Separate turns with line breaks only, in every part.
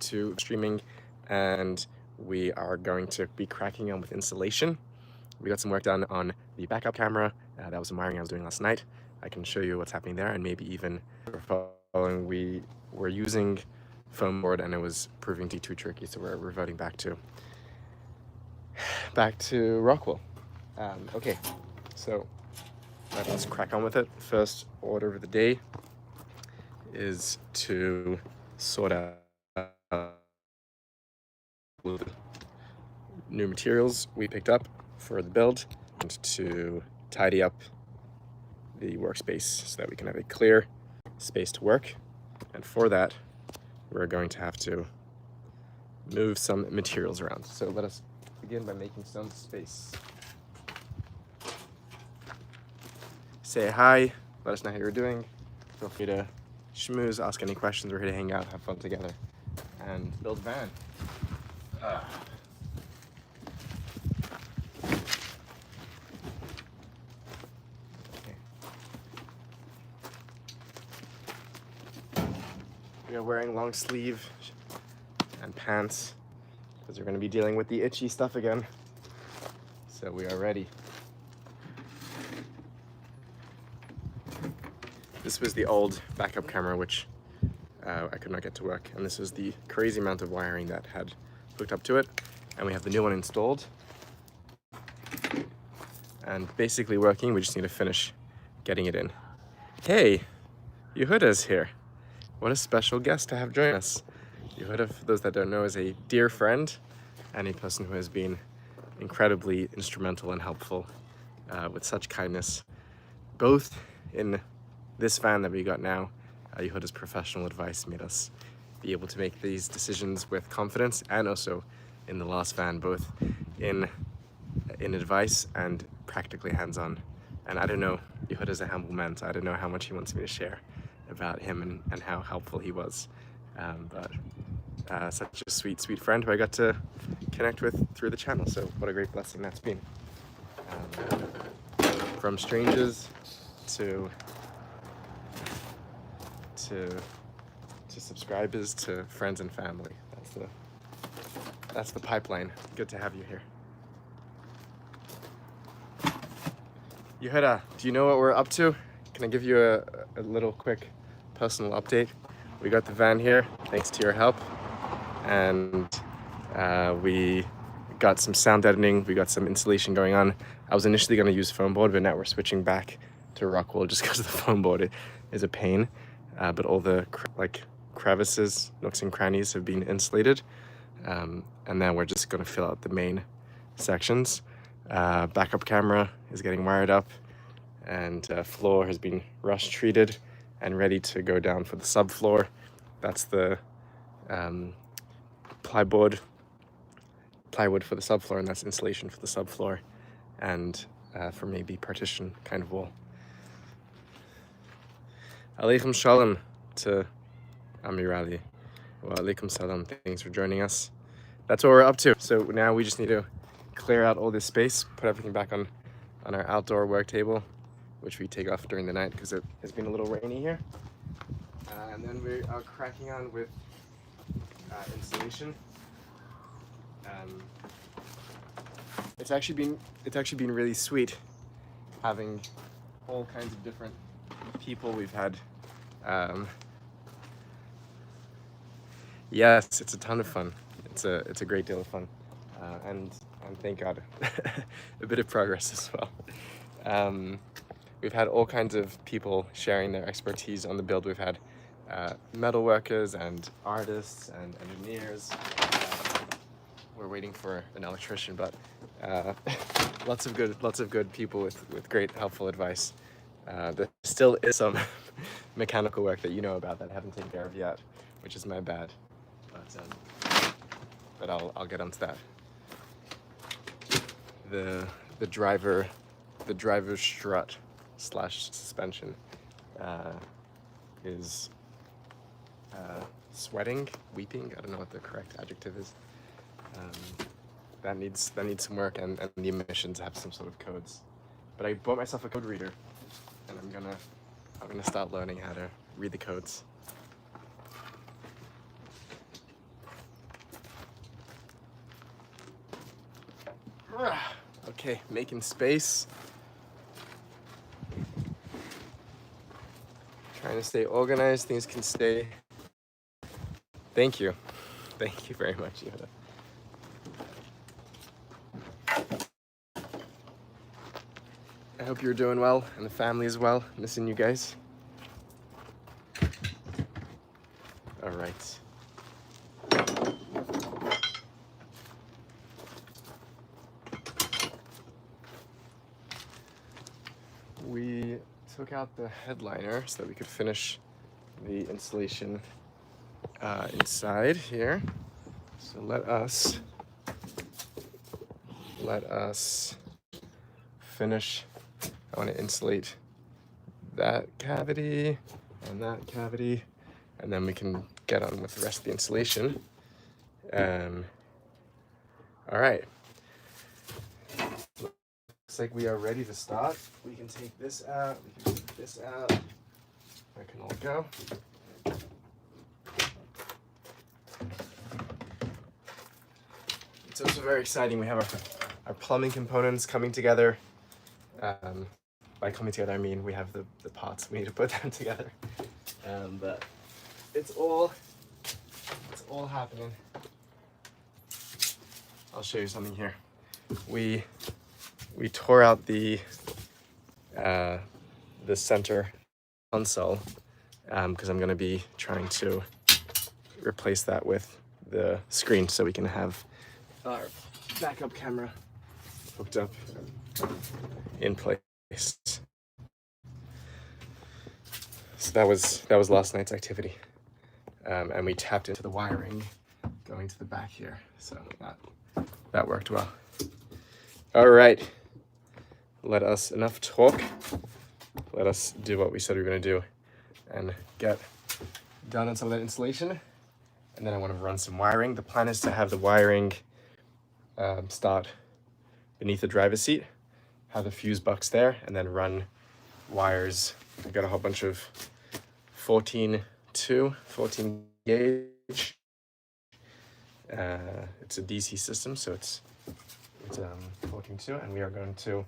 to streaming, and we are going to be cracking on with installation. We got some work done on the backup camera. That was some wiring I was doing last night. I can show you what's happening there, and maybe even following, we were using foam board and it was proving to be too tricky, so we're reverting back to Rockwool. Okay, so let's crack on with it. First order of the day is to sort out new materials we picked up for the build and to tidy up the workspace so that we can have a clear space to work. And for that, we're going to have to move some materials around. So let us begin by making some space. Say hi, let us know how you're doing. Feel free to schmooze, ask any questions. We're here to hang out, have fun together, and build a van. Okay. We are wearing long sleeve and pants because we're going to be dealing with the itchy stuff again. So we are ready. This was the old backup camera, which I could not get to work. And this is the crazy amount of wiring that had hooked up to it. And we have the new one installed. And basically working, we just need to finish getting it in. Hey, Yehuda's here. What a special guest to have join us. Yehuda, for those that don't know, is a dear friend and a person who has been incredibly instrumental and helpful with such kindness, both in this van that we got now. Yehuda's professional advice made us be able to make these decisions with confidence, and also in the last van, both in advice and practically hands-on. And I don't know, Yehuda's a humble man, so I don't know how much he wants me to share about him and how helpful he was. But such a sweet, sweet friend who I got to connect with through the channel. So what a great blessing that's been. From strangers to subscribers to friends and family. That's the pipeline. Good to have you here. Yehuda, do you know what we're up to? Can I give you a little quick personal update? We got the van here thanks to your help, and we got some sound editing, we got some installation going on. I was initially going to use foam board, but now we're switching back to Rockwool just because the foam board is a pain. But all the crevices, nooks and crannies have been insulated. And then we're just going to fill out the main sections. Backup camera is getting wired up, and floor has been rush treated and ready to go down for the subfloor. That's the plywood for the subfloor, and that's insulation for the subfloor, and for maybe partition kind of wall. Alaikum shalom to Amirali. Wa alaikum salam. Thanks for joining us. That's what we're up to. So now we just need to clear out all this space, put everything back on our outdoor work table, which we take off during the night because it has been a little rainy here. And then we are cracking on with installation. It's actually been really sweet having all kinds of different people we've had. Yes, it's a ton of fun. It's a great deal of fun, and thank God, a bit of progress as well. We've had all kinds of people sharing their expertise on the build. We've had metal workers and artists and engineers. We're waiting for an electrician, but lots of good people with great helpful advice. There still is some mechanical work that you know about that I haven't taken care of yet, which is my bad. But I'll get onto that. The driver's strut / suspension is sweating, weeping. I don't know what the correct adjective is. That needs some work, and the emissions have some sort of codes. But I bought myself a code reader, and I'm gonna start learning how to read the codes. Okay, making space. Trying to stay organized. Things can stay. Thank you. Thank you very much, Yoda. I hope you're doing well and the family as well. Missing you guys. All right. We took out the headliner so that we could finish the installation inside here. So let us finish. I want to insulate that cavity and that cavity, and then we can get on with the rest of the installation. All right. Looks like we are ready to start. We can take this out, we can take this out. That can all go. It's also very exciting. We have our plumbing components coming together. By coming together, I mean we have the parts we need to put them together. But it's all happening. I'll show you something here. We tore out the center console because I'm going to be trying to replace that with the screen so we can have our backup camera hooked up in place. So that was last night's activity, and we tapped into the wiring going to the back here, so that worked well. All right, enough talk. Let us do what we said we were going to do and get done on some of that installation. And then I want to run some wiring. The plan is to have the wiring start beneath the driver's seat, have the fuse box there, and then run wires. I got a whole bunch of 14 gauge. It's a DC system, so it's 14.2, and we are going to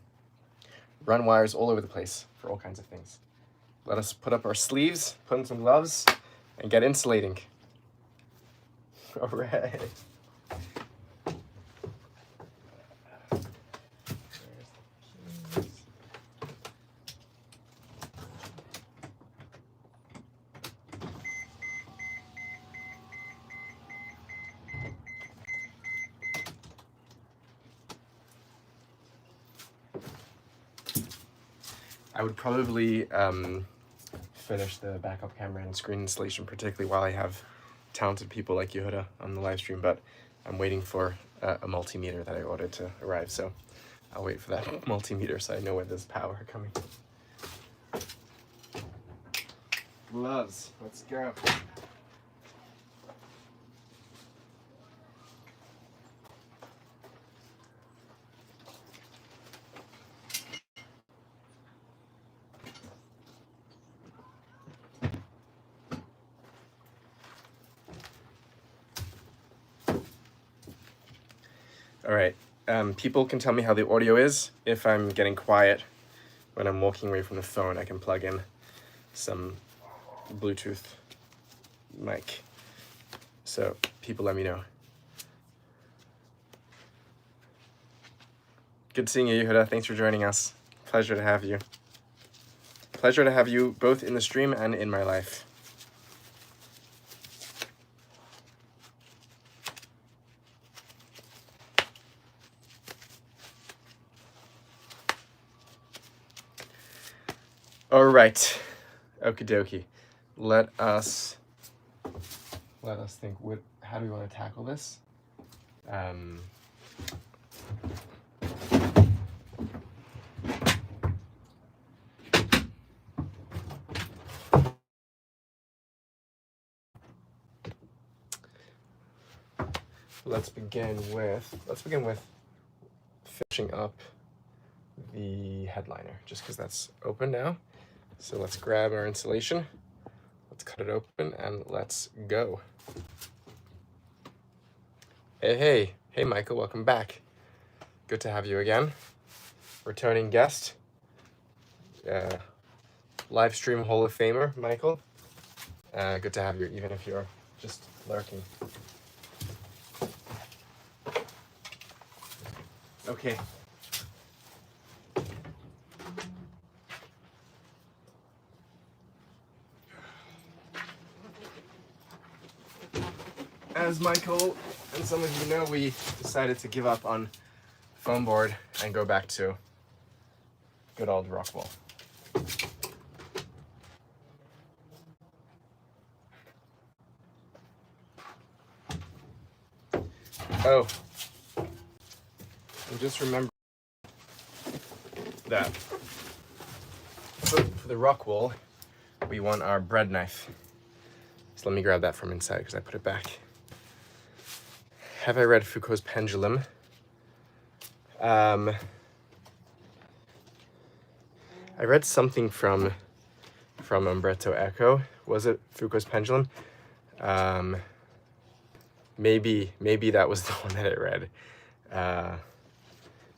run wires all over the place for all kinds of things. Let us put up our sleeves, put on some gloves, and get insulating. All right. I would probably finish the backup camera and screen installation, particularly while I have talented people like Yehuda on the live stream, but I'm waiting for a multimeter that I ordered to arrive, so I'll wait for that multimeter so I know where there's power coming. Gloves, let's go. All right, people can tell me how the audio is. If I'm getting quiet when I'm walking away from the phone, I can plug in some Bluetooth mic. So people let me know. Good seeing you, Yehuda. Thanks for joining us. Pleasure to have you. Pleasure to have you both in the stream and in my life. All right, okie dokie. Let us think. How do we want to tackle this? Let's begin with finishing up the headliner, just because that's open now. So let's grab our insulation, let's cut it open, and let's go. Hey, Michael, welcome back. good to have you again. Returning guest, live stream Hall of Famer, Michael. Good to have you, even if you're just lurking. Okay. As Michael and some of you know, we decided to give up on foam board and go back to good old rock wool. Oh, and just remember that for the rock wool, we want our bread knife. So let me grab that from inside because I put it back. Have I read Foucault's Pendulum? I read something from Umberto Eco. Was it Foucault's Pendulum? Maybe that was the one that I read.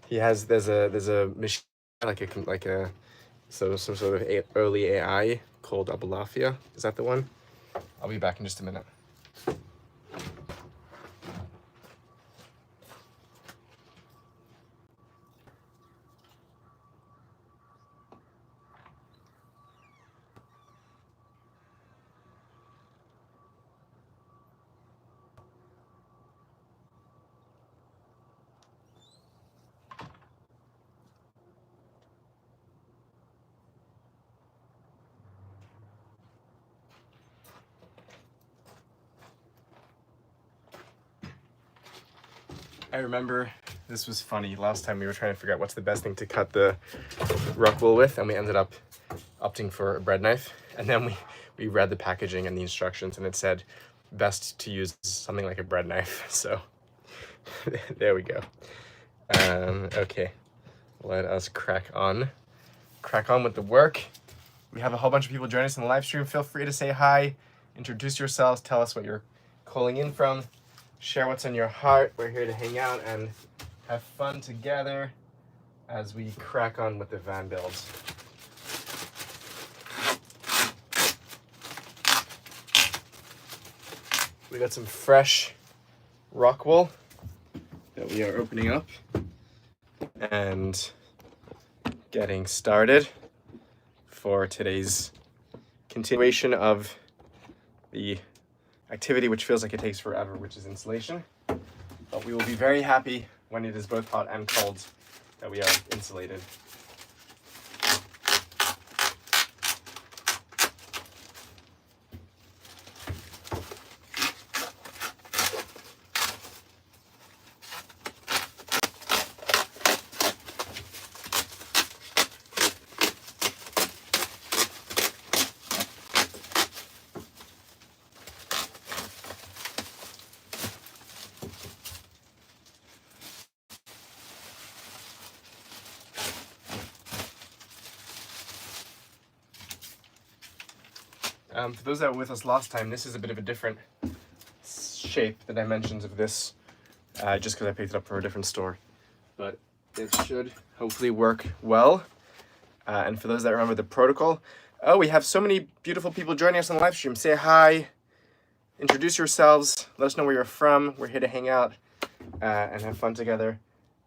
There's a machine like a some sort of early AI called Abulafia. Is that the one? I'll be back in just a minute. I remember this was funny. Last time we were trying to figure out what's the best thing to cut the rock wool with, and we ended up opting for a bread knife. And then we read the packaging and the instructions, and it said best to use something like a bread knife. So there we go. Okay, let us crack on with the work. We have a whole bunch of people joining us in the live stream. Feel free to say hi, introduce yourselves, tell us what you're calling in from. Share what's on your heart. We're here to hang out and have fun together as we crack on with the van builds. We got some fresh rock wool that we are opening up and getting started for today's continuation of the activity which feels like it takes forever, which is insulation. But we will be very happy when it is both hot and cold that we are insulated. For those that were with us last time, this is a bit of a different shape, the dimensions of this, just because I picked it up from a different store. But it should hopefully work well. And for those that remember the protocol, oh, we have so many beautiful people joining us on the live stream. Say hi, introduce yourselves, let us know where you're from. We're here to hang out and have fun together.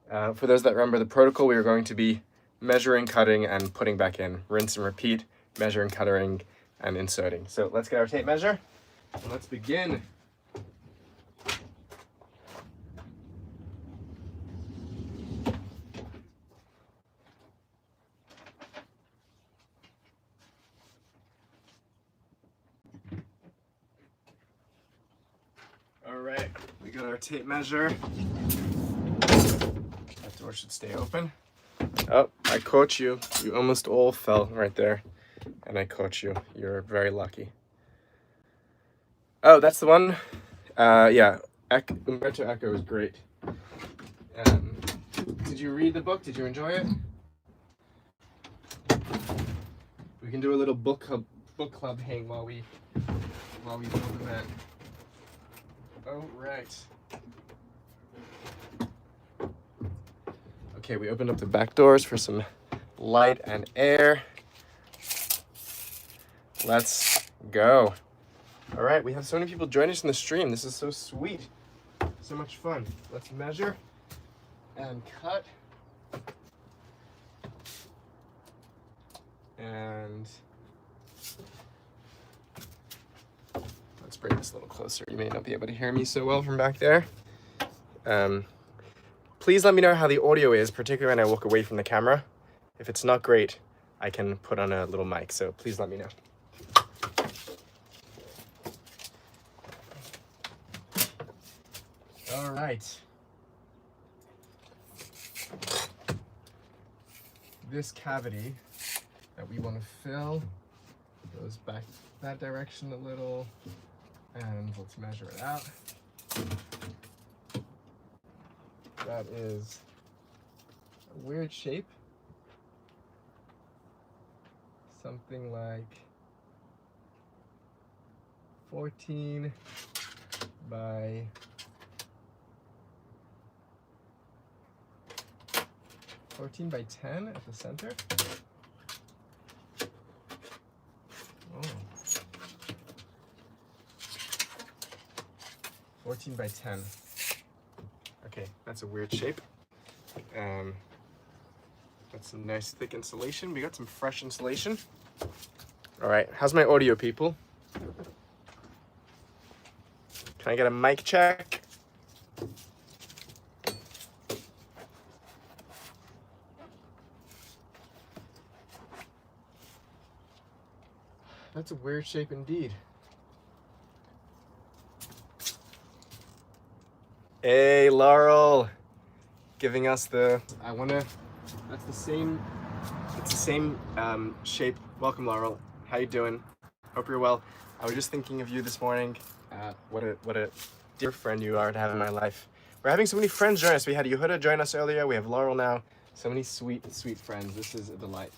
For those that remember the protocol, we are going to be measuring, cutting, and putting back in. Rinse and repeat, measuring, cutting, and inserting. So let's get our tape measure and let's begin. All right, we got our tape measure. That door should stay open. Oh, I caught you. You almost all fell right there. And I caught you. You're very lucky. Oh, that's the one? Yeah, Umberto Eco is great. Did you read the book? Did you enjoy it? We can do a little book club hang while we build the van. Oh, right. Okay, we opened up the back doors for some light and air. Let's go. All right, we have so many people join us in the stream. This is so sweet. So much fun. Let's measure and cut. And let's bring this a little closer. You may not be able to hear me so well from back there. Please let me know how the audio is, particularly when I walk away from the camera. If it's not great, I can put on a little mic, so please let me know. All right. This cavity that we want to fill goes back that direction a little, and let's measure it out. That is a weird shape. Something like 14 by 10 at the center. Oh. 14 by 10. Okay, that's a weird shape. That's some nice thick insulation. We got some fresh insulation. All right, how's my audio, people? Can I get a mic check? That's a weird shape indeed. Hey, Laurel, giving us the, that's the same, it's the same shape. Welcome, Laurel. How you doing? Hope you're well. I was just thinking of you this morning. What a dear friend you are to have in my life. We're having so many friends join us. We had Yehuda join us earlier. We have Laurel now. So many sweet, sweet friends. This is a delight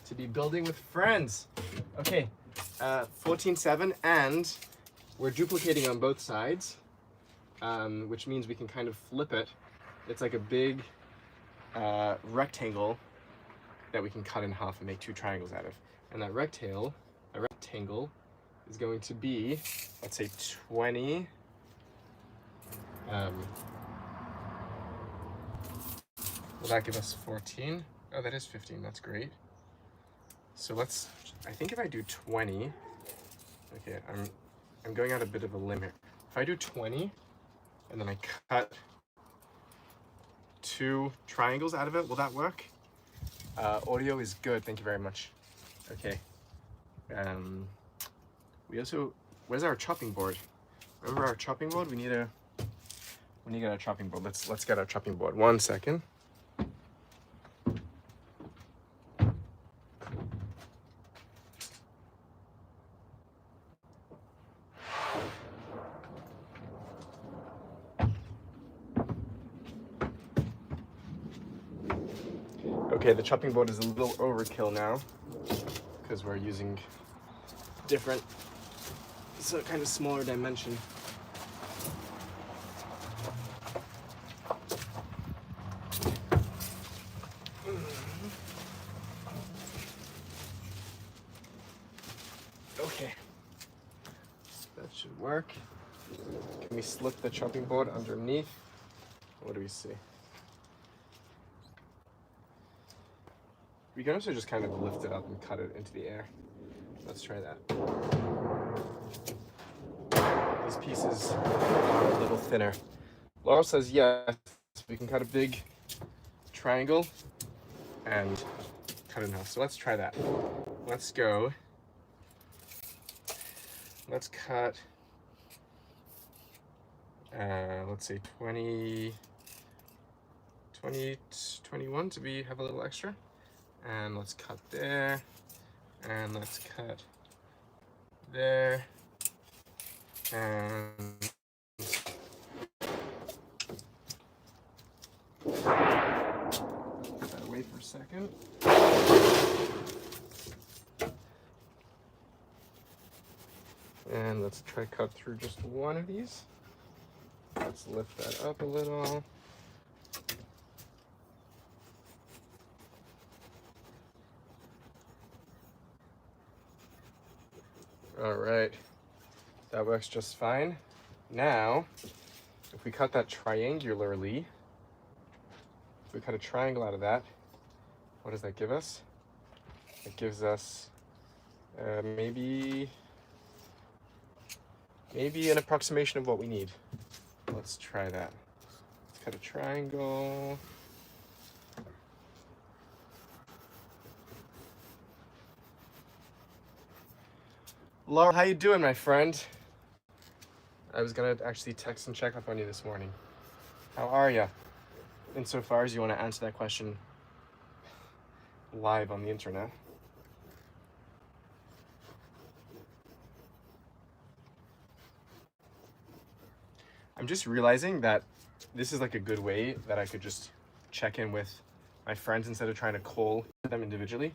to be building with friends. Okay, 14.7, and we're duplicating on both sides. Which means we can kind of flip it. It's like a big rectangle that we can cut in half and make two triangles out of. And that rectangle is going to be, let's say 20. Will that give us 14? Oh, that is 15, that's great. So I think if I do 20, okay, I'm going out a bit of a limb here. If I do 20, and then I cut two triangles out of it, will that work? Audio is good, thank you very much. Okay. We also, where's our chopping board? Remember our chopping board? We need to get our chopping board. Let's get our chopping board. 1 second. Okay, the chopping board is a little overkill now because we're using different, so kind of smaller dimension. Okay, that should work. Can we slip the chopping board underneath? What do we see? We can also just kind of lift it up and cut it into the air. Let's try that. These pieces are a little thinner. Laurel says yes, we can cut a big triangle and cut it in half. So let's try that. Let's go. Let's cut, let's say 20, 21 to have a little extra. And let's cut there, and let's cut there, and put that away for a second. And let's try cut through just one of these. Let's lift that up a little. All right, that works just fine. Now, if we cut that triangularly, if we cut a triangle out of that, what does that give us? It gives us maybe an approximation of what we need. Let's try that. Let's cut a triangle. Laura, how you doing, my friend? I was gonna actually text and check up on you this morning. How are you? Insofar as you want to answer that question live on the internet. I'm just realizing that this is like a good way that I could just check in with my friends instead of trying to call them individually.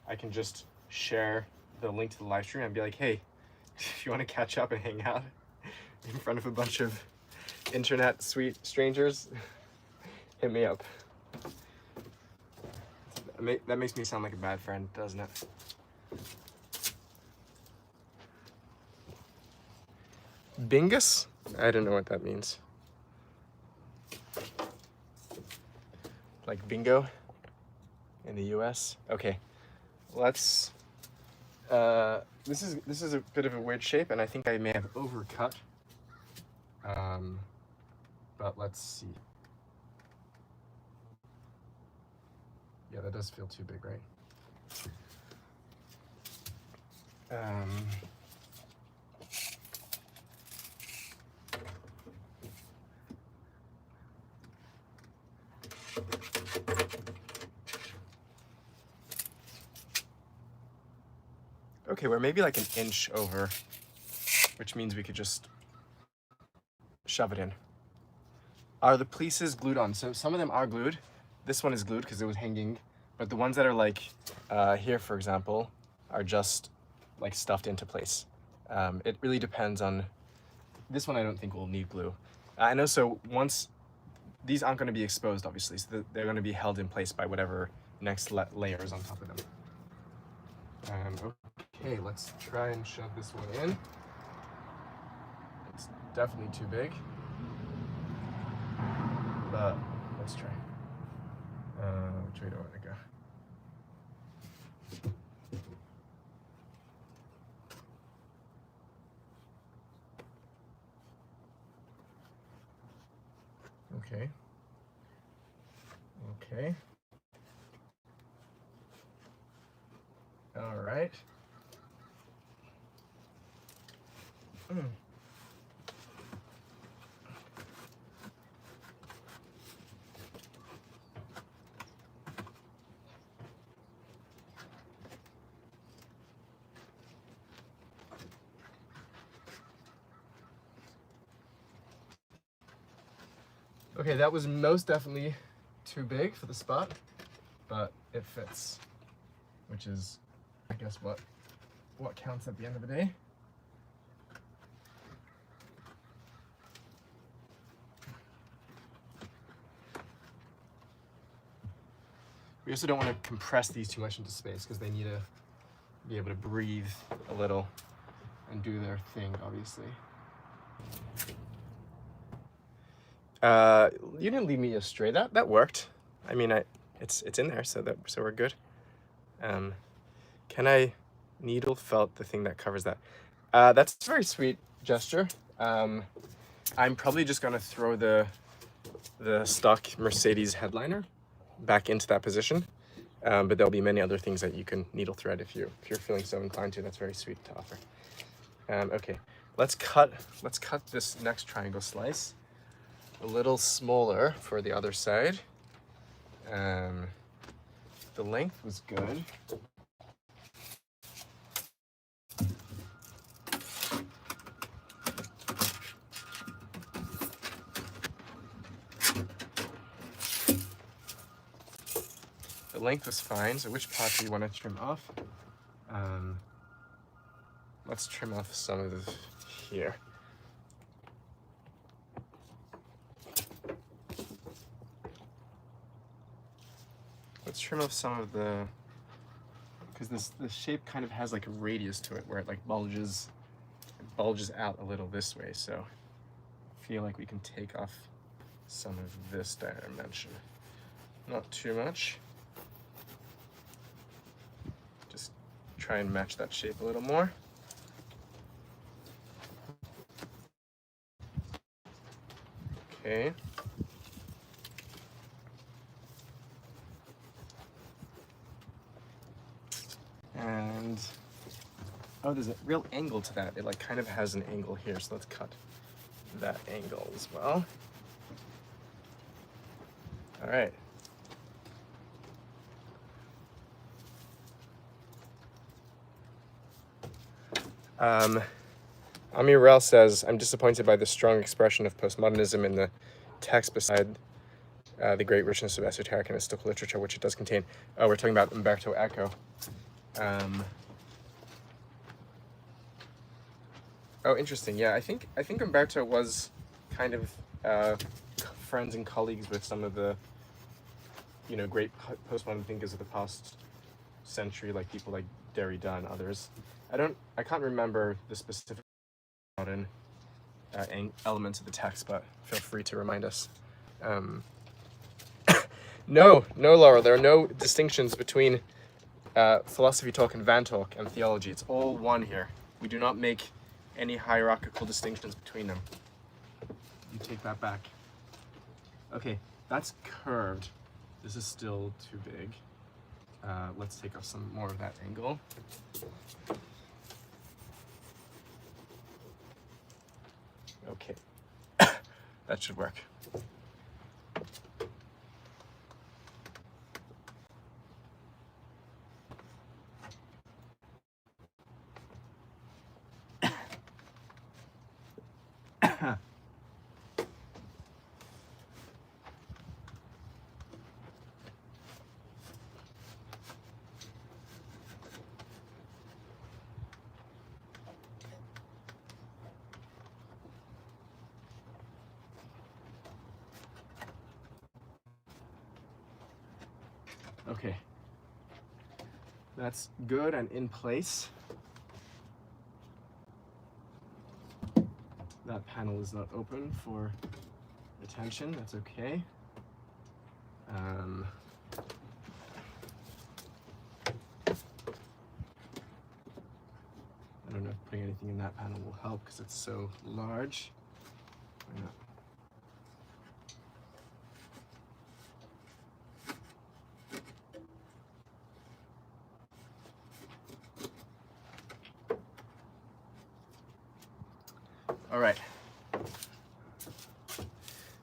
I can just share the link to the live stream and be like, hey, if you want to catch up and hang out in front of a bunch of internet sweet strangers, hit me up. That makes me sound like a bad friend, doesn't it? Bingus? I don't know what that means. Like bingo in the US? Okay, let's, this is a bit of a weird shape, and I think I may have overcut. But let's see. Yeah, that does feel too big, right? Okay, we're maybe like an inch over, which means we could just shove it in. Are the pieces glued on? So some of them are glued. This one is glued because it was hanging, but the ones that are like here, for example, are just like stuffed into place. It really depends on, this one I don't think will need glue. I know, so once, these aren't going to be exposed obviously, so they're going to be held in place by whatever next layer is on top of them. Okay, let's try and shove this one in. It's definitely too big, but let's try. Which way do I want to go? Okay. Okay. All right. Okay, that was most definitely too big for the spot, but it fits, which is, I guess, what counts at the end of the day. We also don't want to compress these too much into space because they need to be able to breathe a little and do their thing, obviously. You didn't leave me astray. That worked. I mean, it's in there, so we're good. Can I needle felt the thing that covers that? That's a very sweet gesture. I'm probably just gonna throw the stock Mercedes headliner back into that position, but there'll be many other things that you can needle thread if you're feeling so inclined to. That's very sweet to offer. Okay, let's cut this next triangle slice a little smaller for the other side. The length was good. The length was fine, so which part do you want to trim off? Let's trim off some of here. Let's trim off some of the because the shape kind of has like a radius to it where it like bulges out a little this way. So I feel like we can take off some of this dimension. Not too much. Just try and match that shape a little more. Okay. And oh, there's a real angle to that. It like kind of has an angle here, so let's cut that angle as well. All right. Amir Rel says, I'm disappointed by the strong expression of postmodernism in the text beside the great richness of esoteric and mystical literature, which it does contain. Oh, we're talking about Umberto Eco. Oh, interesting. Yeah, I think Umberto was kind of friends and colleagues with some of the, you know, great postmodern thinkers of the past century, like people like Derrida and others. I can't remember the specific modern elements of the text, but feel free to remind us. No, Laurel, there are no distinctions between philosophy talk and van talk and theology. It's all one here. We do not make any hierarchical distinctions between them. You take that back. Okay, that's curved. This is still too big. Let's take off some more of that angle. Okay, that should work. Okay, that's good and in place. That panel is not open for attention, that's okay. I don't know if putting anything in that panel will help because it's so large. Why not? All right.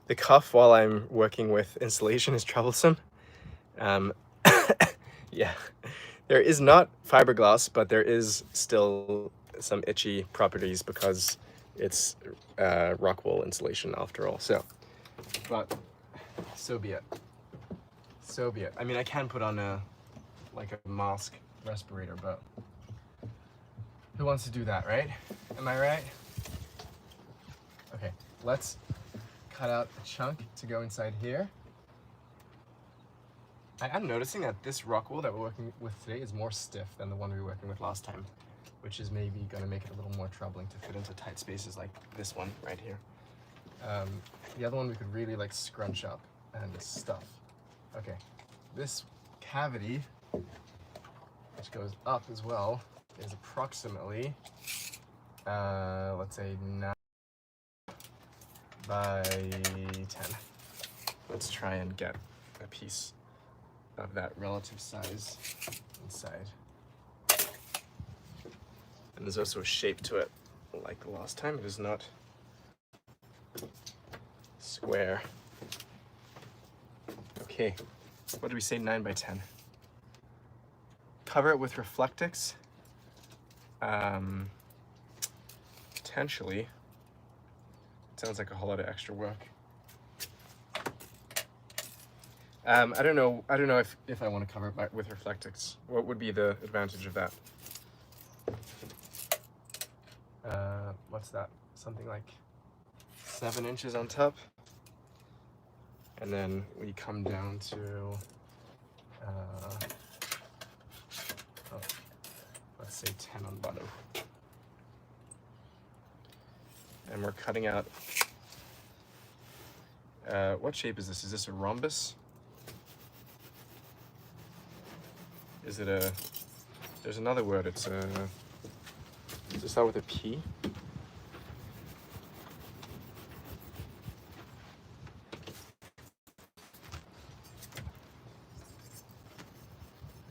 The cuff while I'm working with installation is troublesome. Yeah, there is not fiberglass, but there is still some itchy properties because it's rock wool insulation after all. So, but so be it. So be it. I mean, I can put on a mask respirator, but who wants to do that, right? Am I right? Okay, let's cut out a chunk to go inside here. I'm noticing that this rock wool that we're working with today is more stiff than the one we were working with last time, which is maybe going to make it a little more troubling to fit into tight spaces like this one right here. The other one we could really like scrunch up and stuff. Okay, this cavity, which goes up as well, is approximately, let's say 9 by 10. Let's try and get a piece of that relative size inside. And there's also a shape to it, like the last time. It is not square. Okay, what do we say, 9 by 10? Cover it with Reflectix. Potentially. It sounds like a whole lot of extra work. I don't know if I want to cover it with Reflectix. What would be the advantage of that? What's that? Something like 7 inches on top. And then we come down to, let's say 10 on the bottom. And we're cutting out, what shape is this? Is this a rhombus? Is it a, there's another word, it's a, does it start with a P?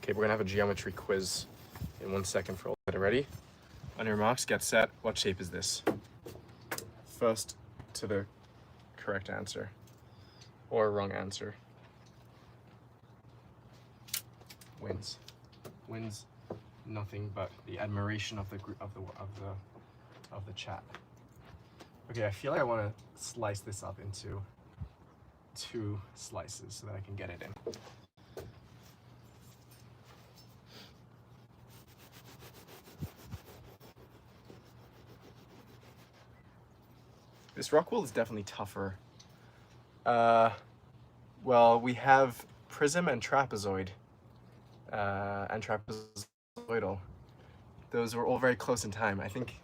Okay, we're gonna have a geometry quiz in 1 second for all that. Ready? On your marks, get set. What shape is this? First to the correct answer or wrong answer wins. Wins nothing but the admiration of the group of the chat. Okay, I feel like I want to slice this up into 2 slices so that I can get it in. This rock wool is definitely tougher. Well, we have prism and trapezoid, and trapezoidal. Those were all very close in time. I think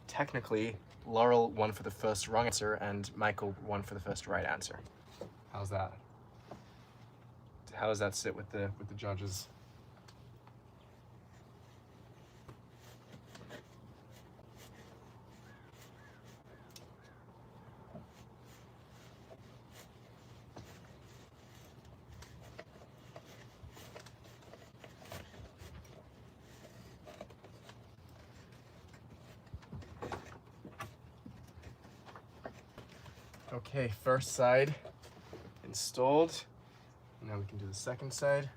technically Laurel won for the first wrong answer and Michael won for the first right answer. How's that? How does that sit with the judges? Okay, first side installed. Now we can do the second side.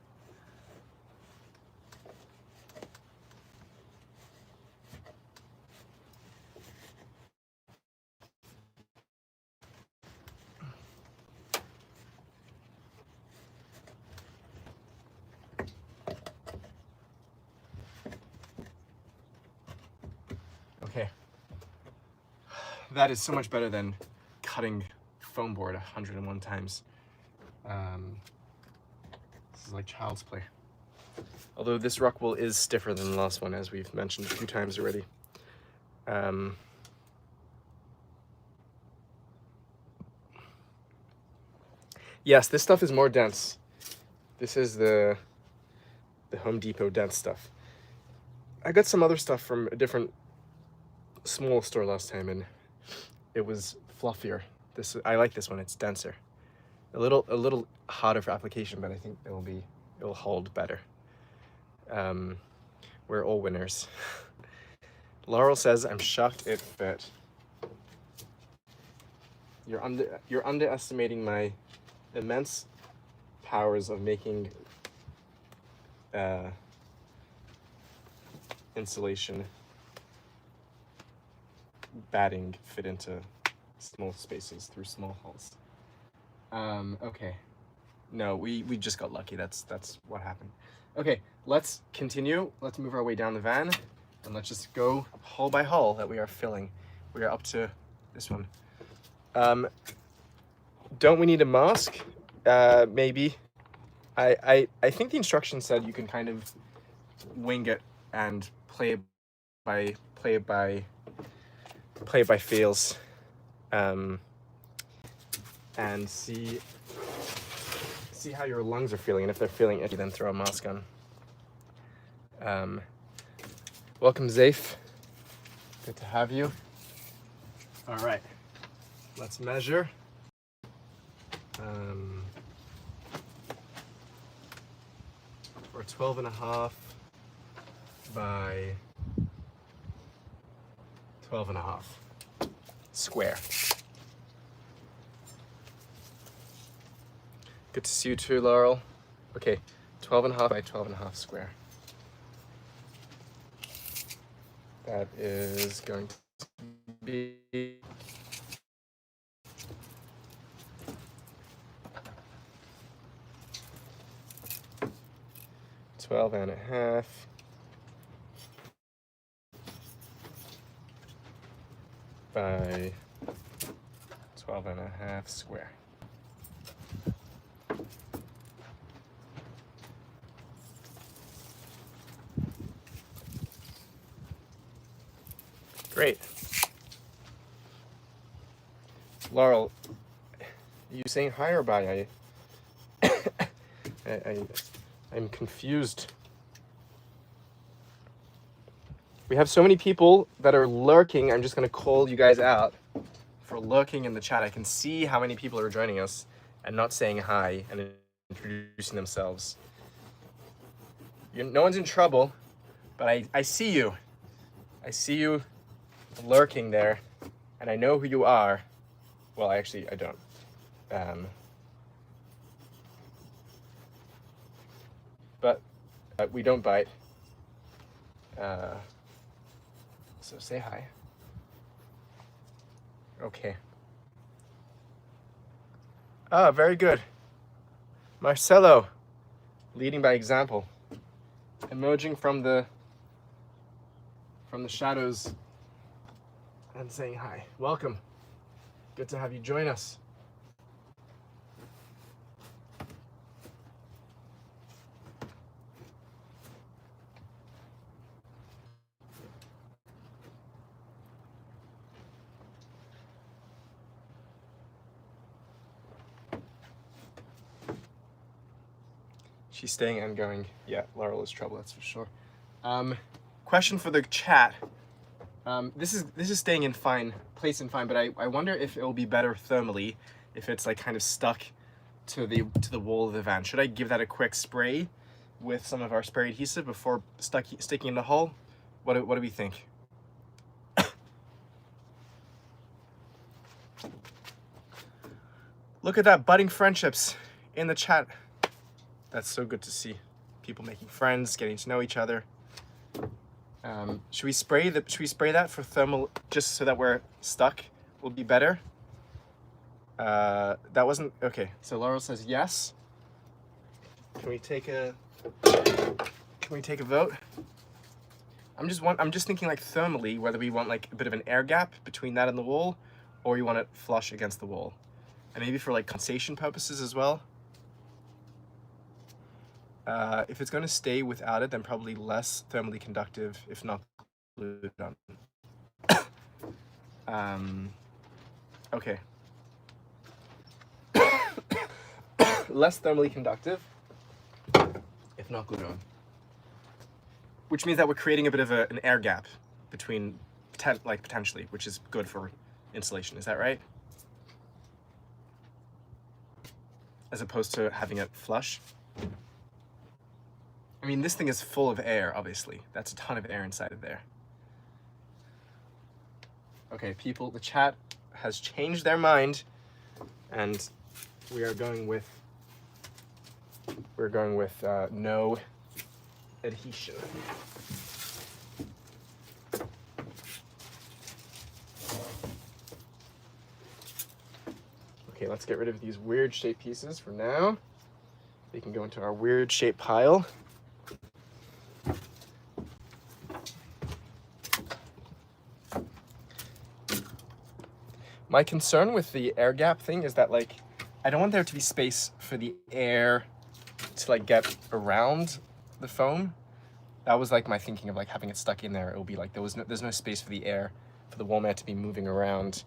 Okay. That is so much better than cutting foam board 101 times. This is like child's play. Although this rock wool is stiffer than the last one, as we've mentioned a few times already. Yes, this stuff is more dense. This is the Home Depot dense stuff. I got some other stuff from a different small store last time, and it was fluffier. I like this one. It's denser, a little harder for application, but I think it'll hold better. We're all winners. Laurel says, "I'm shocked it fit." You're underestimating my immense powers of making insulation batting fit into small spaces through small holes. Okay. No, we just got lucky. That's what happened. Okay, let's continue. Let's move our way down the van, and let's just go hull by hull that we are filling. We are up to this one. Don't we need a mask? Maybe. I think the instructions said you can kind of wing it and play it by feels, and see how your lungs are feeling, and if they're feeling itchy, then throw a mask on. Welcome, Zevi. Good to have you. All right, let's measure. For 12.5 by 12.5 square. Good to see you too, Laurel. Okay, 12.5 by 12.5 square. That is going to be 12.5 by 12.5 square. Great. Laurel, are you saying hi or bye? I'm confused. We have so many people that are lurking. I'm just going to call you guys out for lurking in the chat. I can see how many people are joining us and not saying hi and introducing themselves. No one's in trouble, but I see you. I see you lurking there, and I know who you are. Well, I don't. But we don't bite. So say hi. Okay. Ah, very good. Marcelo, leading by example, emerging from the shadows and saying hi. Welcome. Good to have you join us. She's staying and going. Yeah, Laurel is trouble, that's for sure. Question for the chat. This is staying in fine place and fine, but I wonder if it will be better thermally if it's like kind of stuck to the wall of the van. Should I give that a quick spray with some of our spray adhesive before sticking in the hole? What do we think? Look at that, budding friendships in the chat. That's so good to see. People making friends, getting to know each other. Should we spray that for thermal, just so that we're stuck? Will be better. That wasn't okay. So Laurel says yes. Can we take a vote? I'm just thinking like thermally, whether we want like a bit of an air gap between that and the wall, or you want it flush against the wall, and maybe for like condensation purposes as well. If it's going to stay without it, then probably less thermally conductive, if not glued on. Okay. Less thermally conductive, if not glued on. Which means that we're creating a bit of an air gap between, potentially, which is good for insulation. Is that right? As opposed to having it flush. I mean, this thing is full of air, obviously. That's a ton of air inside of there. Okay, people, the chat has changed their mind, and we're going with no adhesion. Okay, let's get rid of these weird shaped pieces for now. They can go into our weird shape pile. My concern with the air gap thing is that I don't want there to be space for the air to get around the foam. That was my thinking of having it stuck in there. It will be there's no space for the air, for the wall mat to be moving around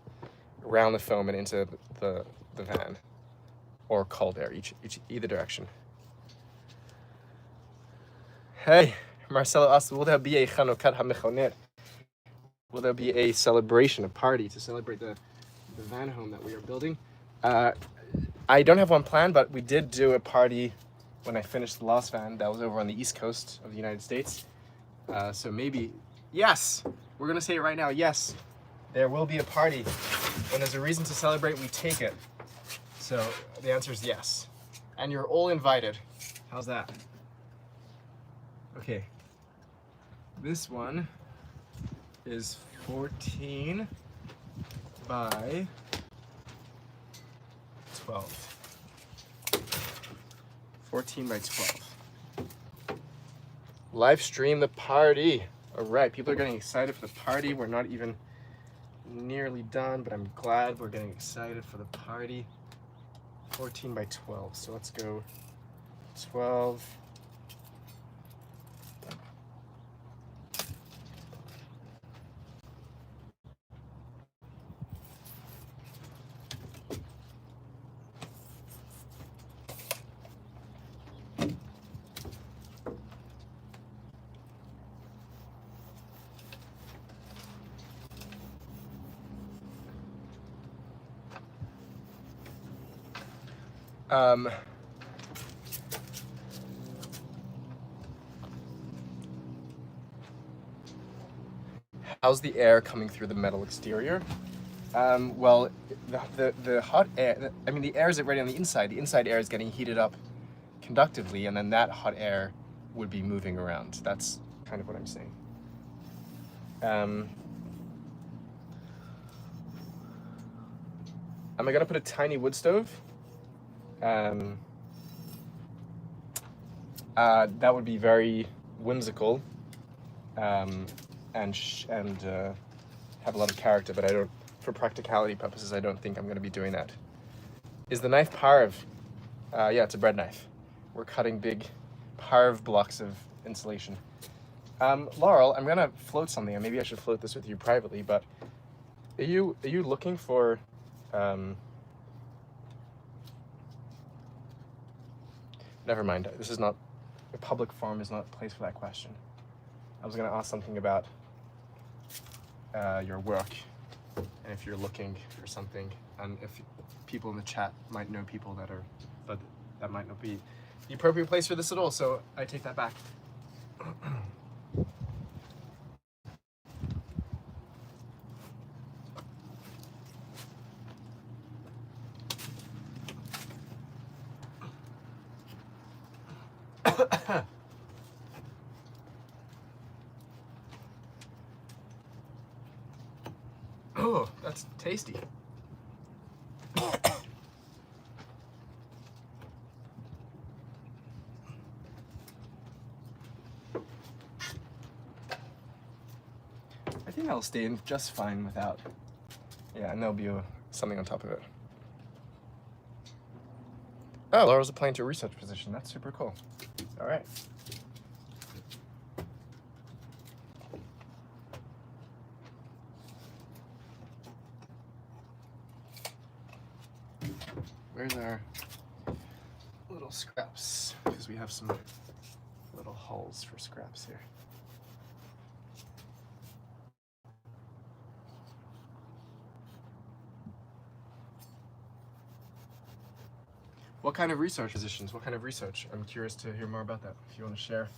the foam and into the van, or cold air, either direction. Hey, Marcelo asked, will there be a Chanukat HaMechonet? Will there be a celebration, a party to celebrate the van home that we are building? I don't have one planned, but we did do a party when I finished the last van. That was over on the East Coast of the United States. So maybe, yes, we're gonna say it right now, yes, there will be a party. When there's a reason to celebrate, we take it. So the answer is yes. And you're all invited. How's that? Okay. This one is 14 by 12. 14 by 12. Live stream the party. All right, people are getting excited for the party. We're not even nearly done, but I'm glad we're getting excited for the party. 14 by 12. So let's go 12. Um, how's the air coming through the metal exterior? Well, the hot air, I mean, the air is already on the inside. The inside air is getting heated up conductively, and then that hot air would be moving around. That's kind of what I'm saying. Am I gonna put a tiny wood stove? That would be very whimsical, and have a lot of character, but I don't, for practicality purposes, I don't think I'm gonna be doing that. Is the knife parv? Yeah, it's a bread knife. We're cutting big parv blocks of insulation. Laurel, I'm gonna float something, and maybe I should float this with you privately, but are you looking for, never mind, this is not, a public forum is not a place for that question. I was gonna ask something about your work, and if you're looking for something, and if people in the chat might know people that are, but that might not be the appropriate place for this at all, so I take that back. Oh, that's tasty. I think that'll stay in just fine without, yeah, and there'll be something on top of it. Oh, Laura's applying to a research position. That's super cool. All right. Where's our little scraps? Because we have some little hulls for scraps here. What kind of research positions? What kind of research? I'm curious to hear more about that, if you want to share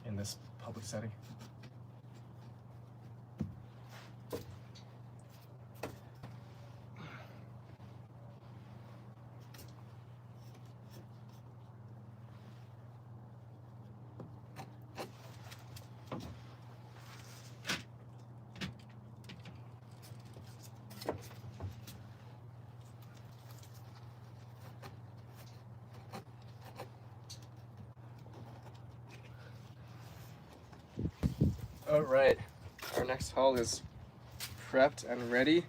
in this public setting. All right, our next hull is prepped and ready.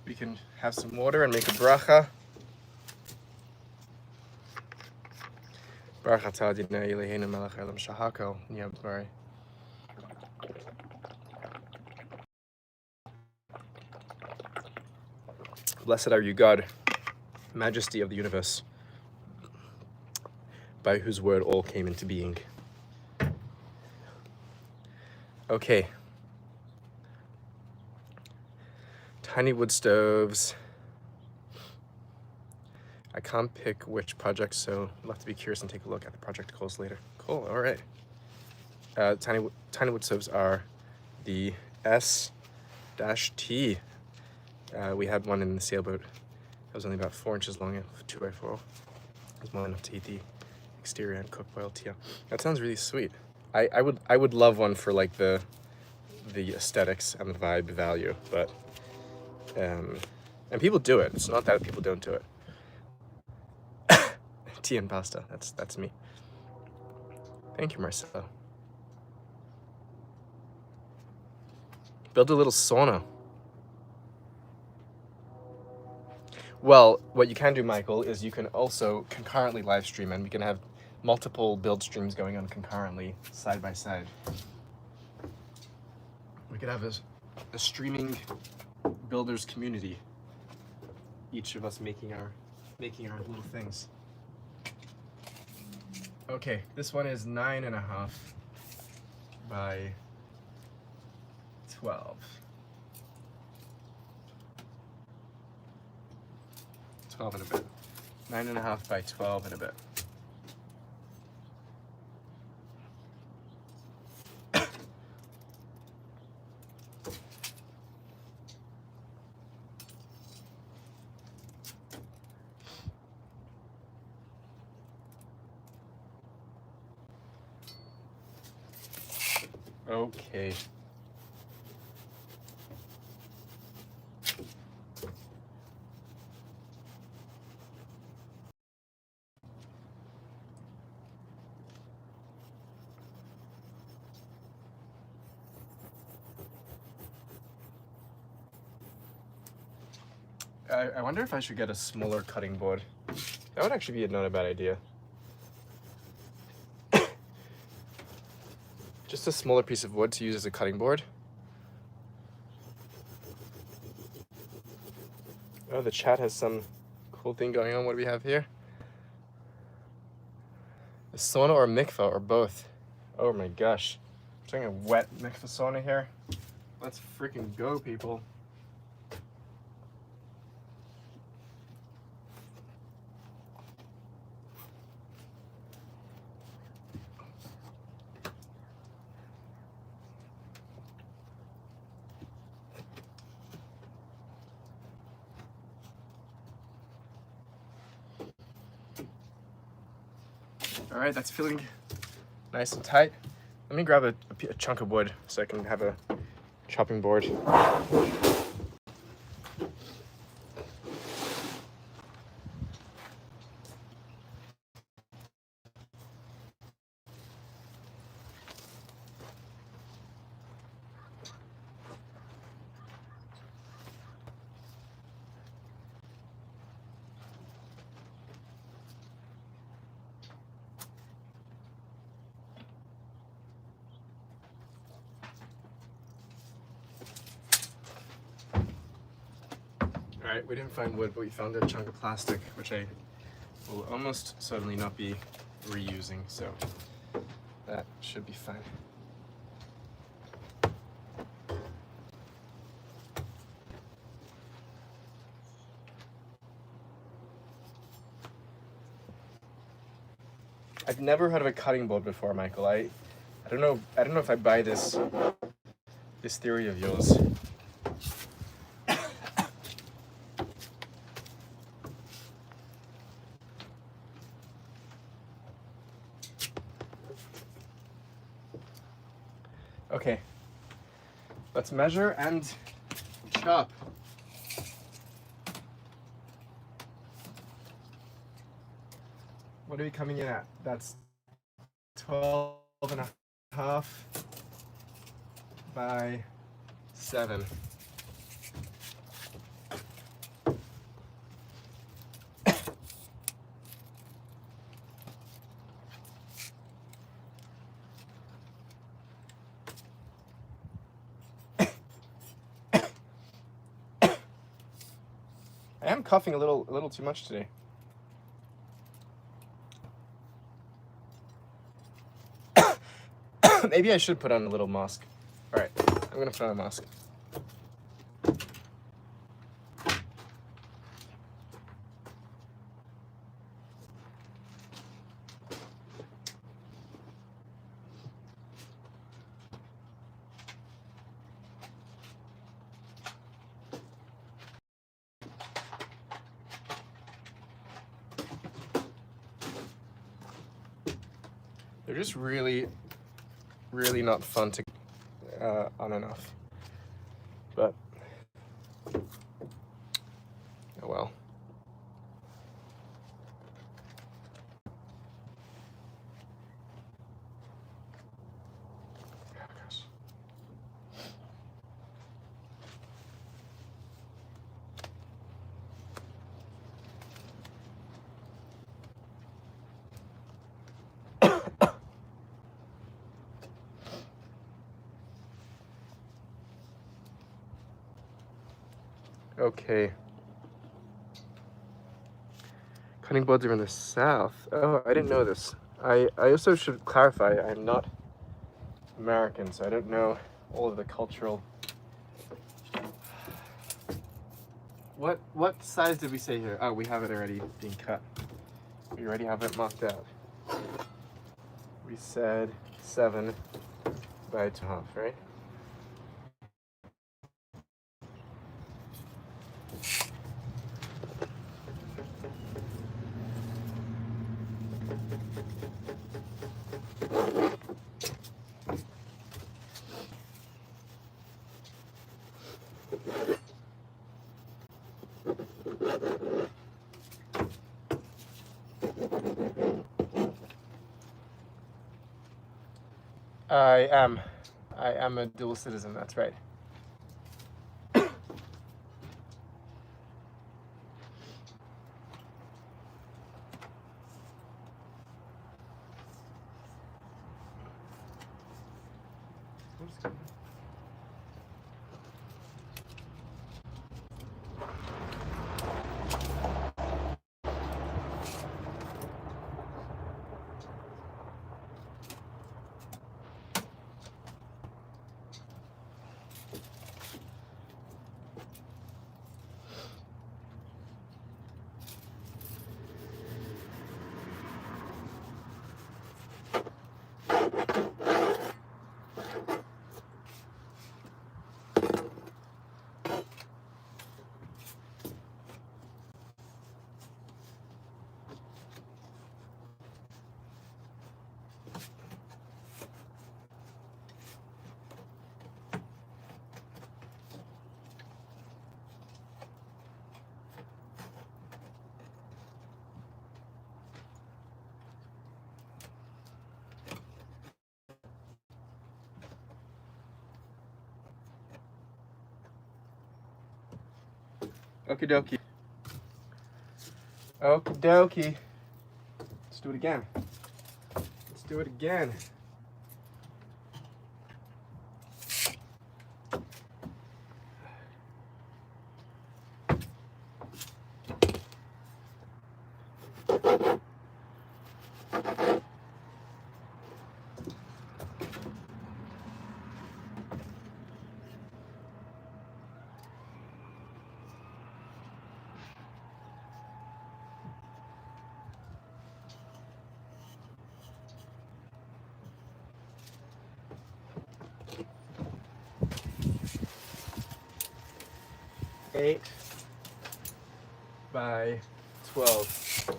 We can have some water and make a bracha. Baruch atah Adonai Eloheinu melech haolam shahakol niyam. Blessed are you, God, majesty of the universe, by whose word all came into being. Okay. Tiny wood stoves. I can't pick which project, so I'll have to be curious and take a look at the project goals later. Cool, all right. Tiny wood stoves are the S-T. We had one in the sailboat. It was only about 4 inches long, 2x4. It was more enough to heat the exterior and cook boiled tea. That sounds really sweet. I would love one for like the aesthetics and the vibe value, but and people do it. It's not that people don't do it. Tea and pasta. That's me. Thank you, Marcelo. Build a little sauna. Well, what you can do, Michael, is you can also concurrently live stream, and we can have multiple build streams going on concurrently, side by side. We could have a streaming builders community. Each of us making our little things. Okay, this one is 9.5 by 12. 12 and a bit. 9.5 by 12 and a bit. Okay. I wonder if I should get a smaller cutting board. That would actually be not a bad idea. Just a smaller piece of wood to use as a cutting board. Oh, the chat has some cool thing going on. What do we have here? A sauna or a mikvah or both? Oh my gosh. I'm doing a wet mikvah sauna here. Let's freaking go, people. All right, that's feeling nice and tight. Let me grab a chunk of wood so I can have a chopping board. Alright, we didn't find wood, but we found a chunk of plastic, which I will almost certainly not be reusing, so that should be fine. I've never heard of a cutting board before, Michael. I don't know if I buy this theory of yours. Okay, let's measure and chop. What are we coming in at? That's 12 and a half by 7. I am coughing a little too much today. Maybe I should put on a little mask. All right, I'm gonna put on a mask. They're just really not fun to on and off, but oh well. Oh, gosh. Okay. Cutting boards are in the south. Oh, I didn't know this. I also should clarify, I'm not American, so I don't know all of the cultural What size did we say here? Oh, we have it already being cut. We already have it marked out. We said 7 by 2.5, right? I am. I am a dual citizen, that's right. Okie dokie. Okie dokie. Let's do it again. Let's do it again. Eight by 12.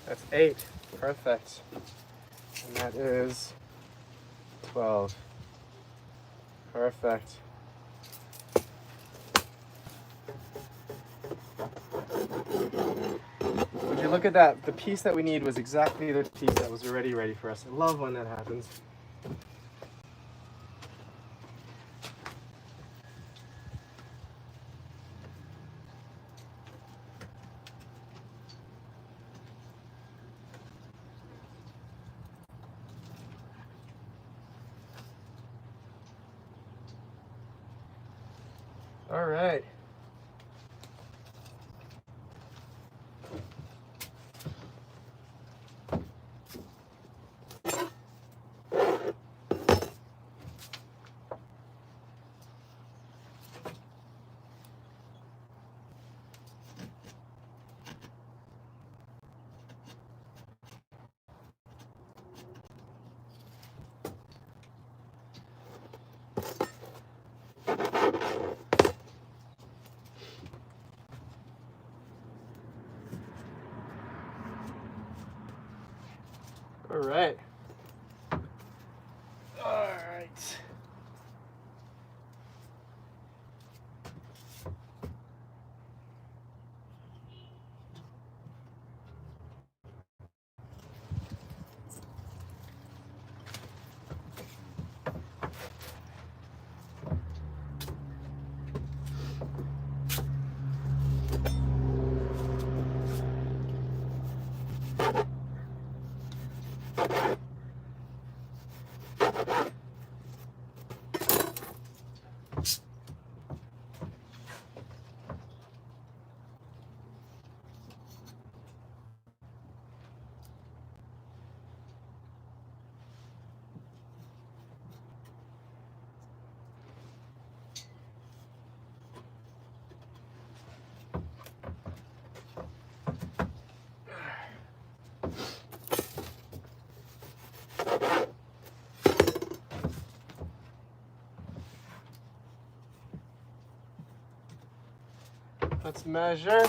That's 8. Perfect. And that is 12. Perfect. Would you look at that? The piece that we need was exactly the piece that was already ready for us. I love when that happens. All right. All right. All right. Let's measure.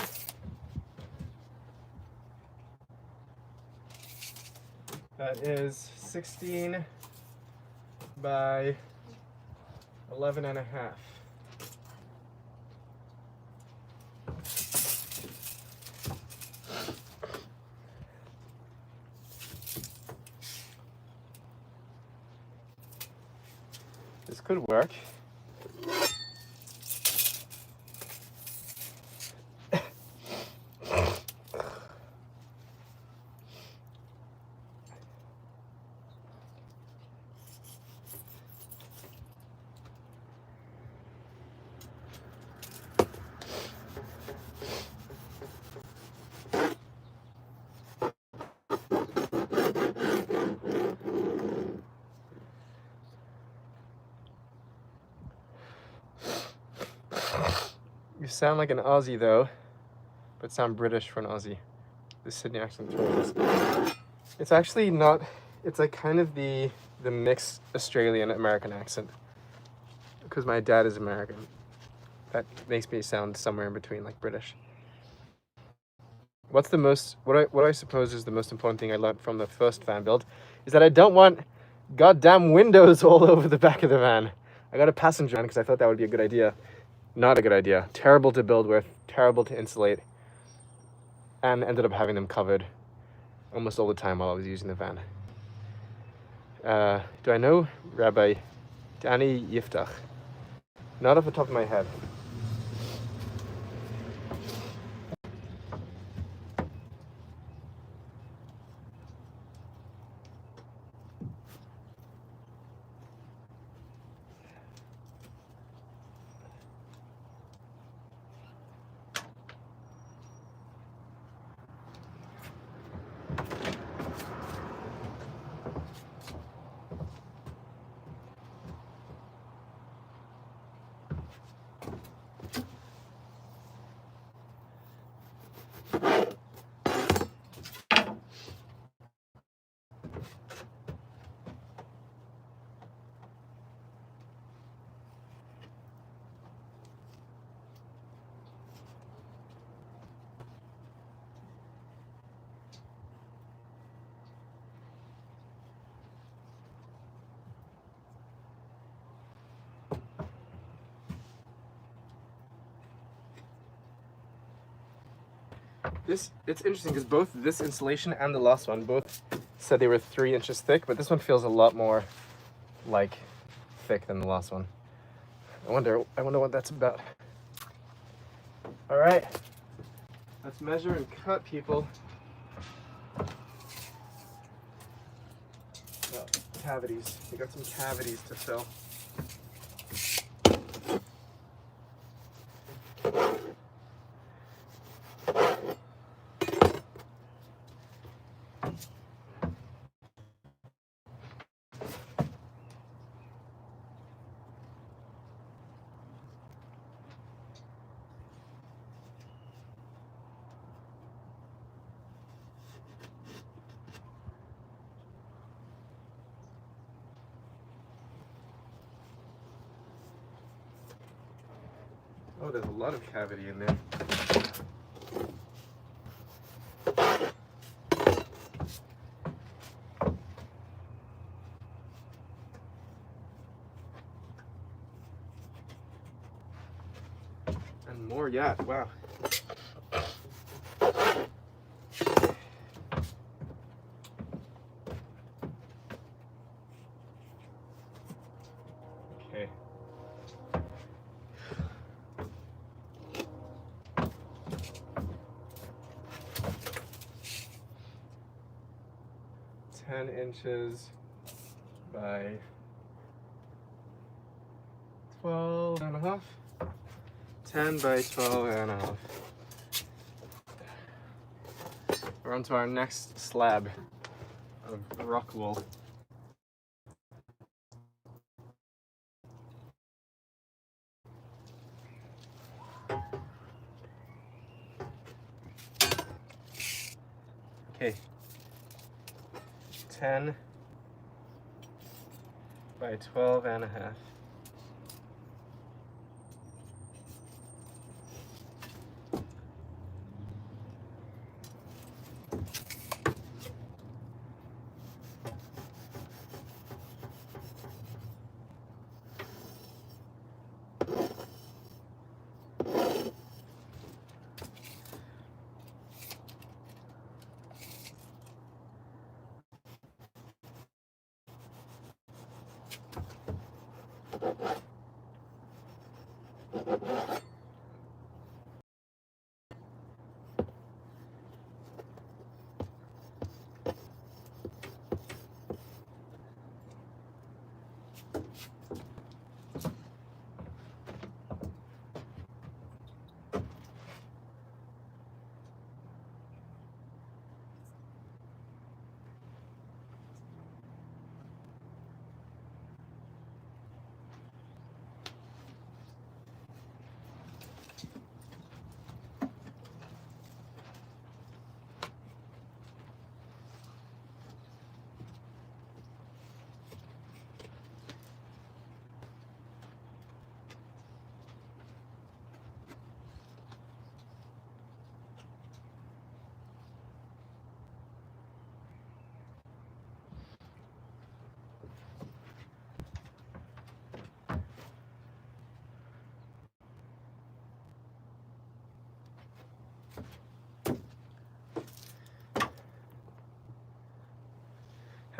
That is 16 by 11 and a half. This could work. You sound like an Aussie though, but sound British for an Aussie. The Sydney accent. It's actually not, it's like kind of the mixed Australian American accent. Because my dad is American. That makes me sound somewhere in between, like British. What's the most, what I suppose is the most important thing I learned from the first van build is that I don't want goddamn windows all over the back of the van. I got a passenger van because I thought that would be a good idea. Not a good idea. Terrible to build with, terrible to insulate, and ended up having them covered almost all the time while I was using the van. Do I know Rabbi Danny Yiftach? Not off the top of my head. It's interesting because both this insulation and the last one both said they were 3 inches thick, but this one feels a lot more like thick than the last one. I wonder what that's about. All right, let's measure and cut, people. Oh, cavities. We got some cavities to fill. Oh, there's a lot of cavity in there. And more yet, wow. Okay. Ten inches by 12 and a half. 10 by 12 and a half. We're on to our next slab of rock wool. Okay. 10 by 12 and a half.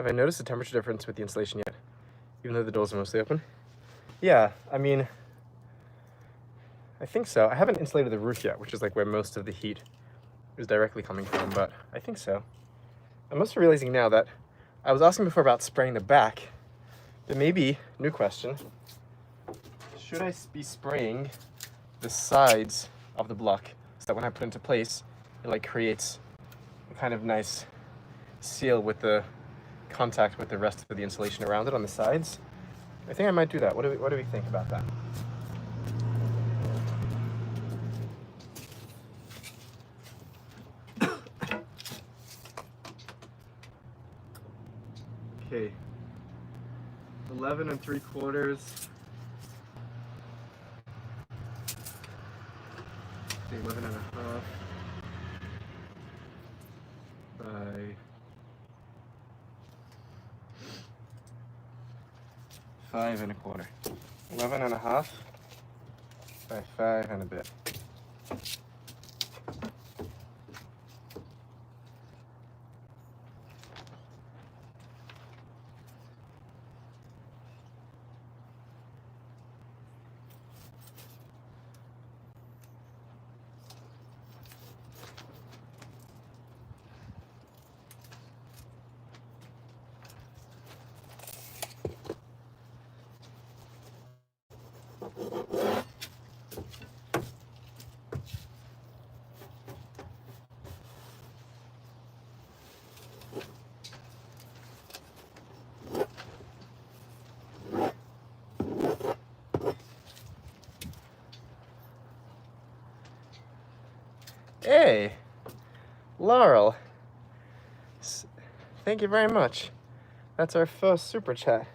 Have I noticed a temperature difference with the insulation yet? Even though the doors are mostly open? Yeah, I mean, I think so. I haven't insulated the roof yet, which is like where most of the heat is directly coming from, but I think so. I'm also realizing now that I was asking before about spraying the back, but maybe, new question, should I be spraying the sides of the block so that when I put it into place, it like creates a kind of nice seal with the contact with the rest of the insulation around it on the sides? I think I might do that. What do we think about that? Okay, 11 3/4. Okay, 11.5 by 5 1/4. 11.5 by 5 and a bit. Hey, Laurel. Thank you very much. That's our first super chat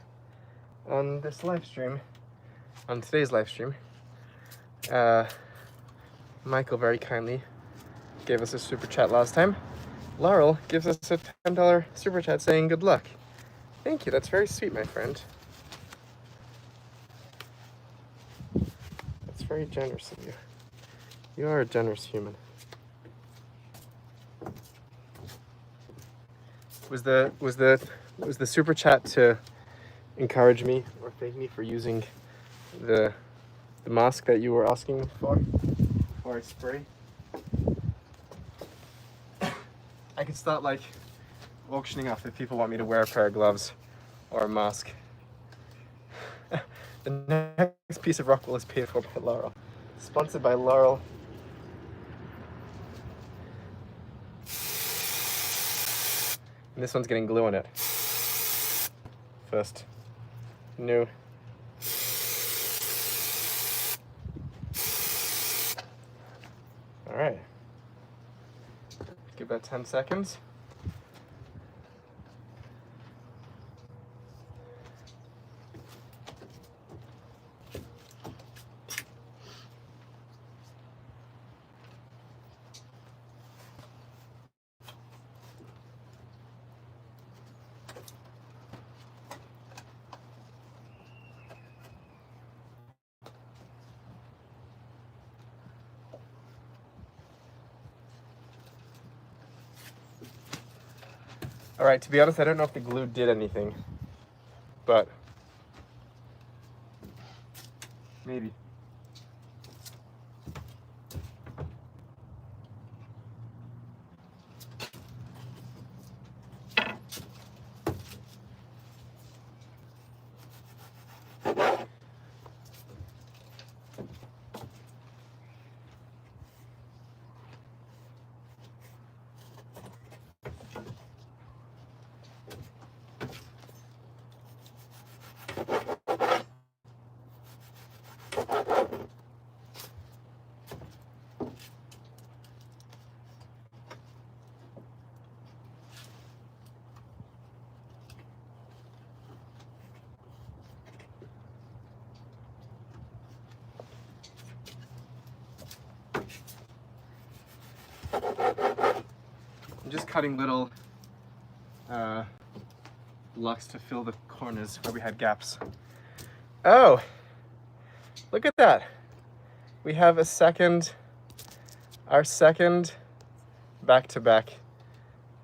on this live stream, on today's live stream. Michael very kindly gave us a super chat last time. Laurel gives us a $10 super chat saying good luck. Thank you, that's very sweet, my friend. That's very generous of you. You are a generous human. Was the super chat to encourage me or thank me for using the mask that you were asking for a spray? I could start like auctioning off if people want me to wear a pair of gloves or a mask. The next piece of rock wool is paid for by Laurel. Sponsored by Laurel. And this one's getting glue on it. First. New. All right. Give that 10 seconds. All right, to be honest, I don't know if the glue did anything, but maybe. I'm just cutting little blocks to fill the corners where we had gaps. Oh, look at that. We have our second back-to-back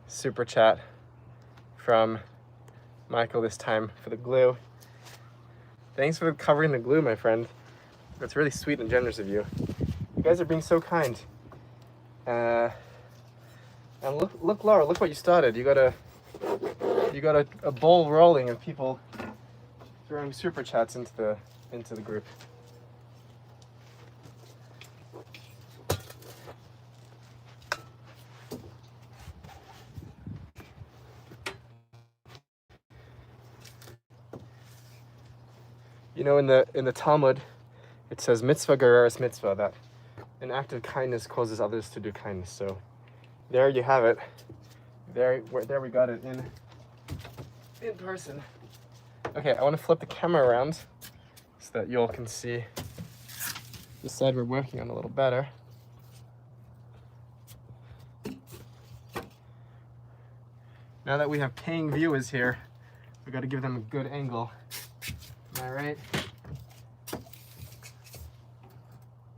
super chat from Michael this time for the glue. Thanks for covering the glue, my friend. That's really sweet and generous of you. You guys are being so kind. And look, Laura, look what you started. You got a bowl rolling of people throwing super chats into the group. You know, in the Talmud, it says mitzvah gereris mitzvah, that an act of kindness causes others to do kindness. So there you have it. There we got it in person. Okay, I want to flip the camera around so that you all can see the side we're working on a little better. Now that we have paying viewers here, we got to give them a good angle. Am I right?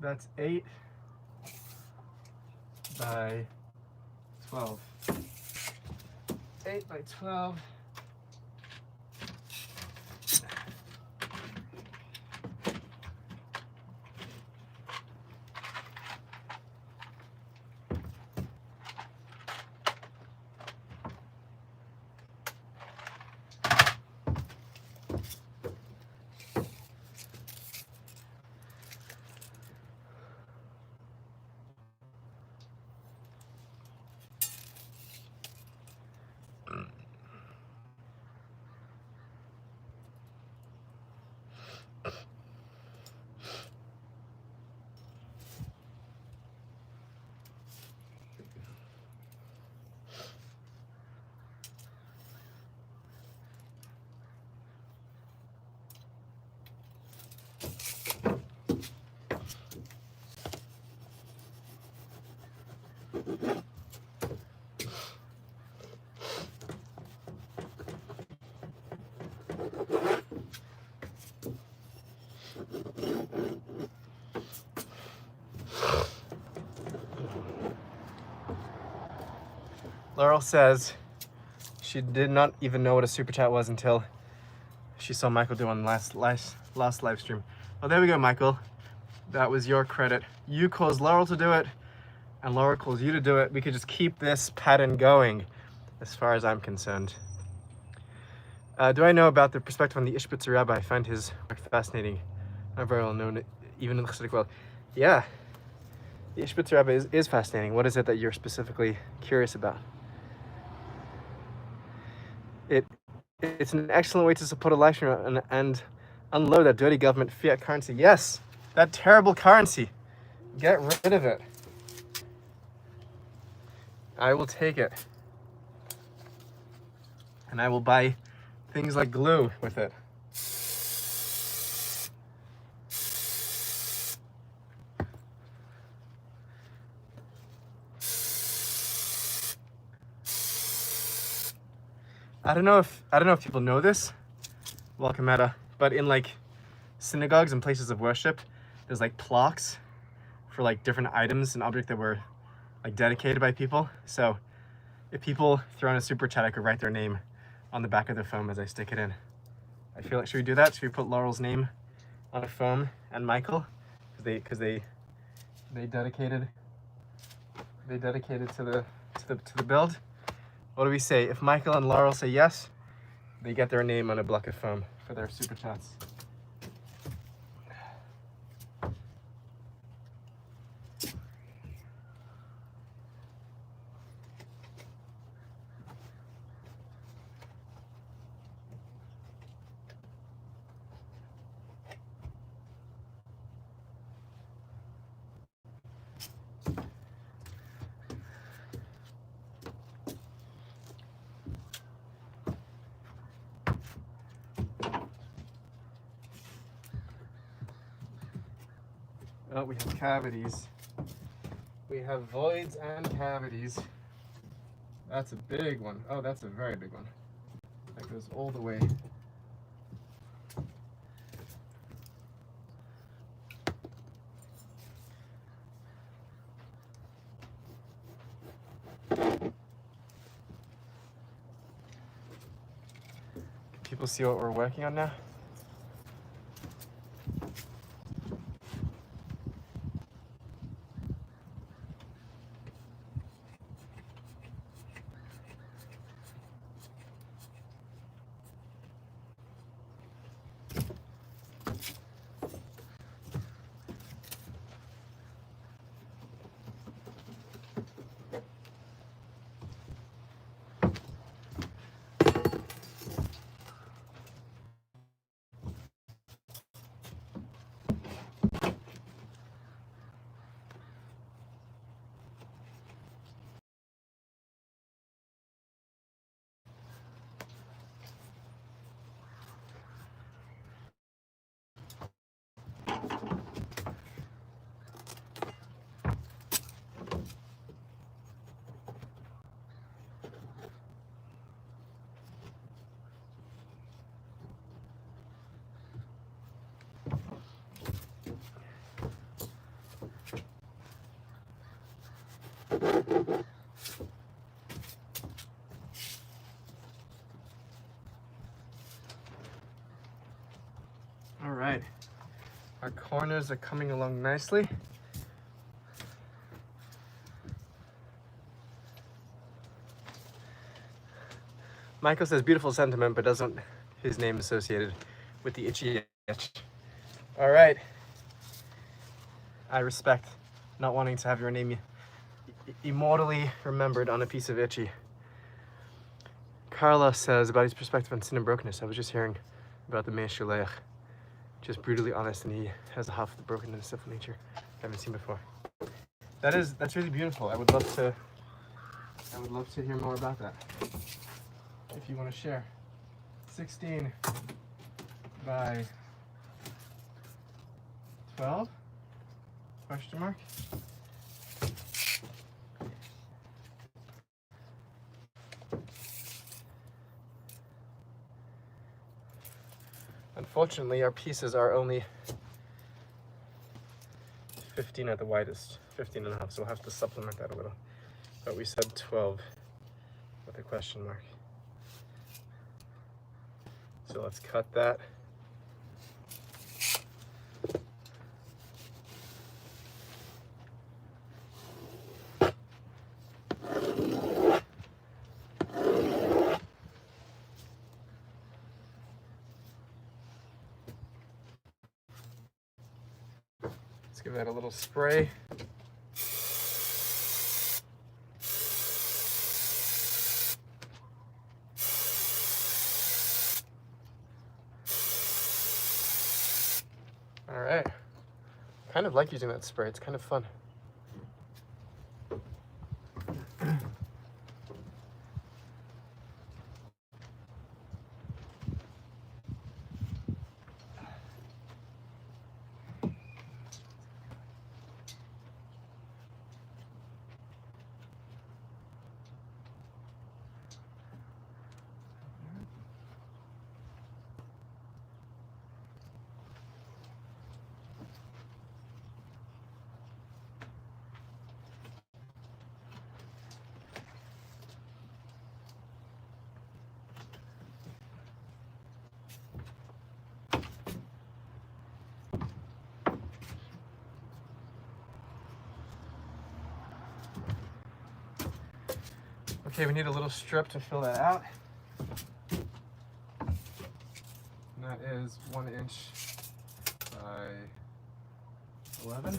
That's 8 by 12. 8 by 12. Laurel says she did not even know what a super chat was until she saw Michael do on last live stream. Oh, there we go, Michael. That was your credit. You caused Laurel to do it, and Laurel calls you to do it. We could just keep this pattern going, as far as I'm concerned. Do I know about the perspective on the Ishbitzer Rabbi? I find his work fascinating. Not very well known, even in the Chassidic world. Yeah, the Ishbitzer Rabbi is fascinating. What is it that you're specifically curious about? It's an excellent way to support a live stream and unload that dirty government fiat currency. Yes, that terrible currency. Get rid of it. I will take it. And I will buy things like glue with it. I don't know if people know this, welcome Meta, but in like synagogues and places of worship, there's like plaques for like different items and objects that were like dedicated by people. So if people throw in a super chat, I could write their name on the back of their phone as I stick it in. I feel like, should we do that? Should we put Laurel's name on a phone and Michael? Because they dedicated to the build. What do we say? If Michael and Laurel say yes, they get their name on a block of foam for their super chats. Oh, we have cavities. We have voids and cavities. That's a big one. Oh, that's a very big one. That goes all the way. people see what we're working on now? All right, our corners are coming along nicely. Michael says beautiful sentiment, but doesn't want his name associated with the itchy itch. All right, I respect not wanting to have your name immortally remembered on a piece of itchy. Carla says about his perspective on sin and brokenness. I was just hearing about the Mei Shuleach. Just brutally honest, and he has a half of the broken and sinful nature I haven't seen before. That's really beautiful. I would love to hear more about that. If you want to share. 16 by 12? Question mark? Unfortunately, our pieces are only 15 at the widest, 15 and a half, so we'll have to supplement that a little. But we said 12 with a question mark. So let's cut that. Let's give that a little spray. All right. Kind of like using that spray. It's kind of fun. Okay, we need a little strip to fill that out. And that is 1 inch by 11.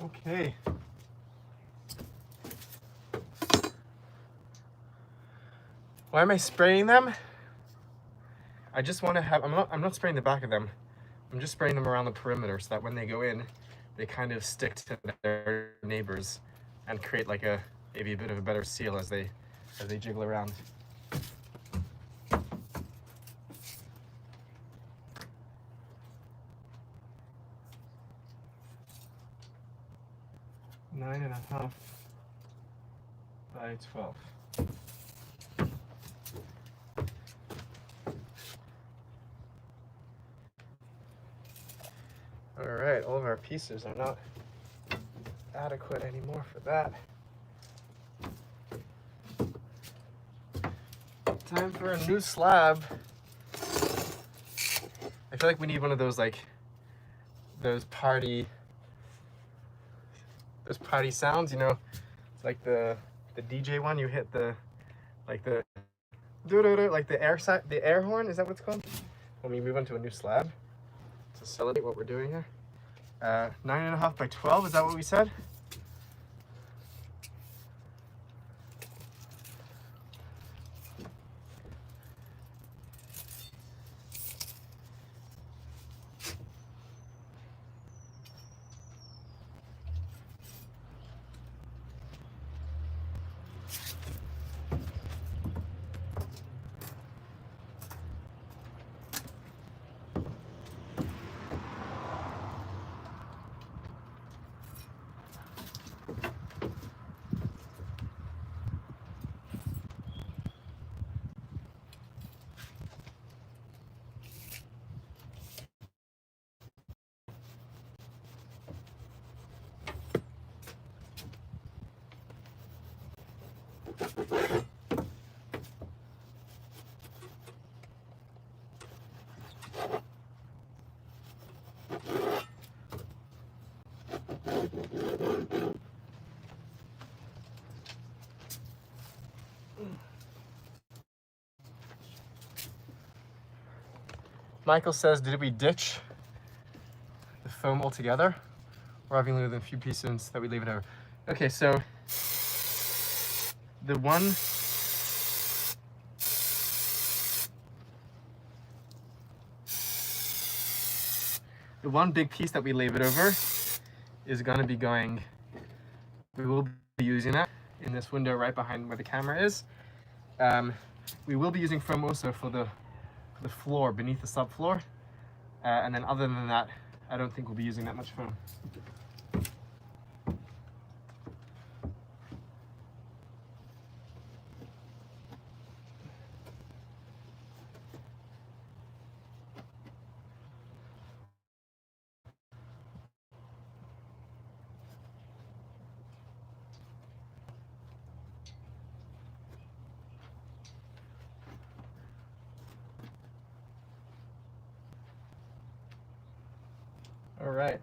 Okay. Why am I spraying them? I just want to have, I'm not spraying the back of them. I'm just spraying them around the perimeter so that when they go in, they kind of stick to their neighbors and create like maybe a bit of a better seal as they jiggle around. Nine and a half by 12. All right, all of our pieces are not adequate anymore for that. Time for a new slab. I feel like we need one of those those party sounds, you know, it's like the DJ one. You hit the like the air horn. Is that what it's called? When we move on to a new slab to celebrate what we're doing here. 9.5 by 12. Is that what we said? Michael says, did we ditch the foam altogether? Or having only a few pieces that we leave it over? Okay, so the one big piece that we leave it over is going to be going, we will be using that in this window right behind where the camera is. We will be using foam also for the floor beneath the subfloor, and then other than that, I don't think we'll be using that much foam. All right.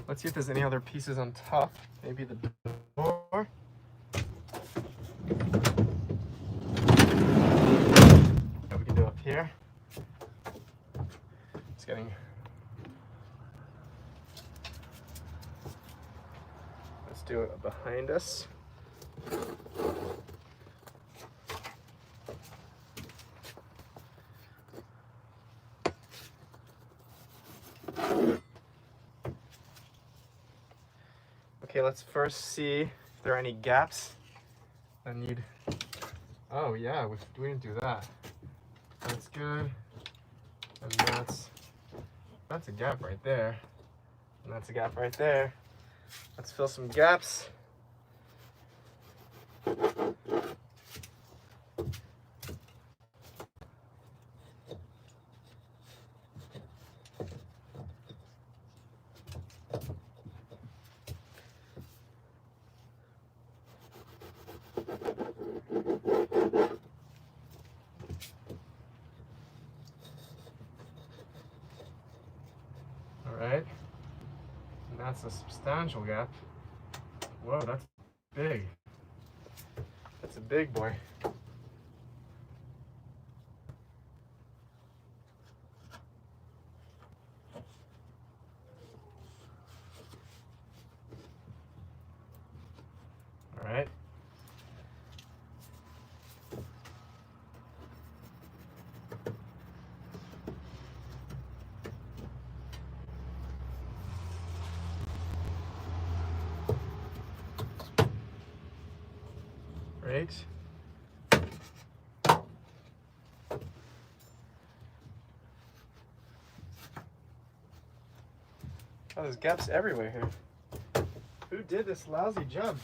Let's see if there's any other pieces on top. Maybe the door. Yeah, we can do up here. It's getting. Let's do it behind us. Okay, let's first see if there are any gaps that need. Oh yeah, we didn't do that. That's good. And that's a gap right there. And that's a gap right there. Let's fill some gaps. Right? And that's a substantial gap. Whoa, that's big. That's a big boy. right. Oh, there's gaps everywhere here. Who did this lousy job?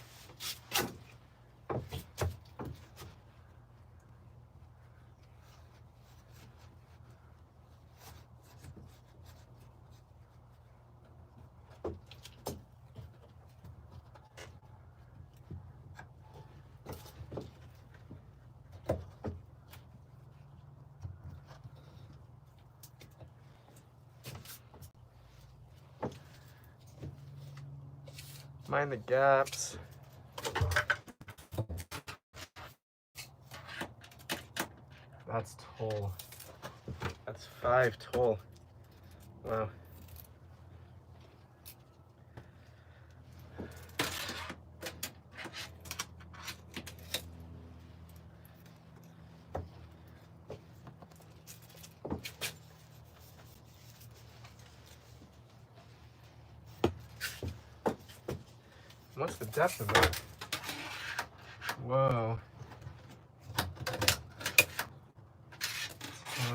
Mind the gaps. That's tall. That's 5 tall. Wow. What's the depth of that? Whoa.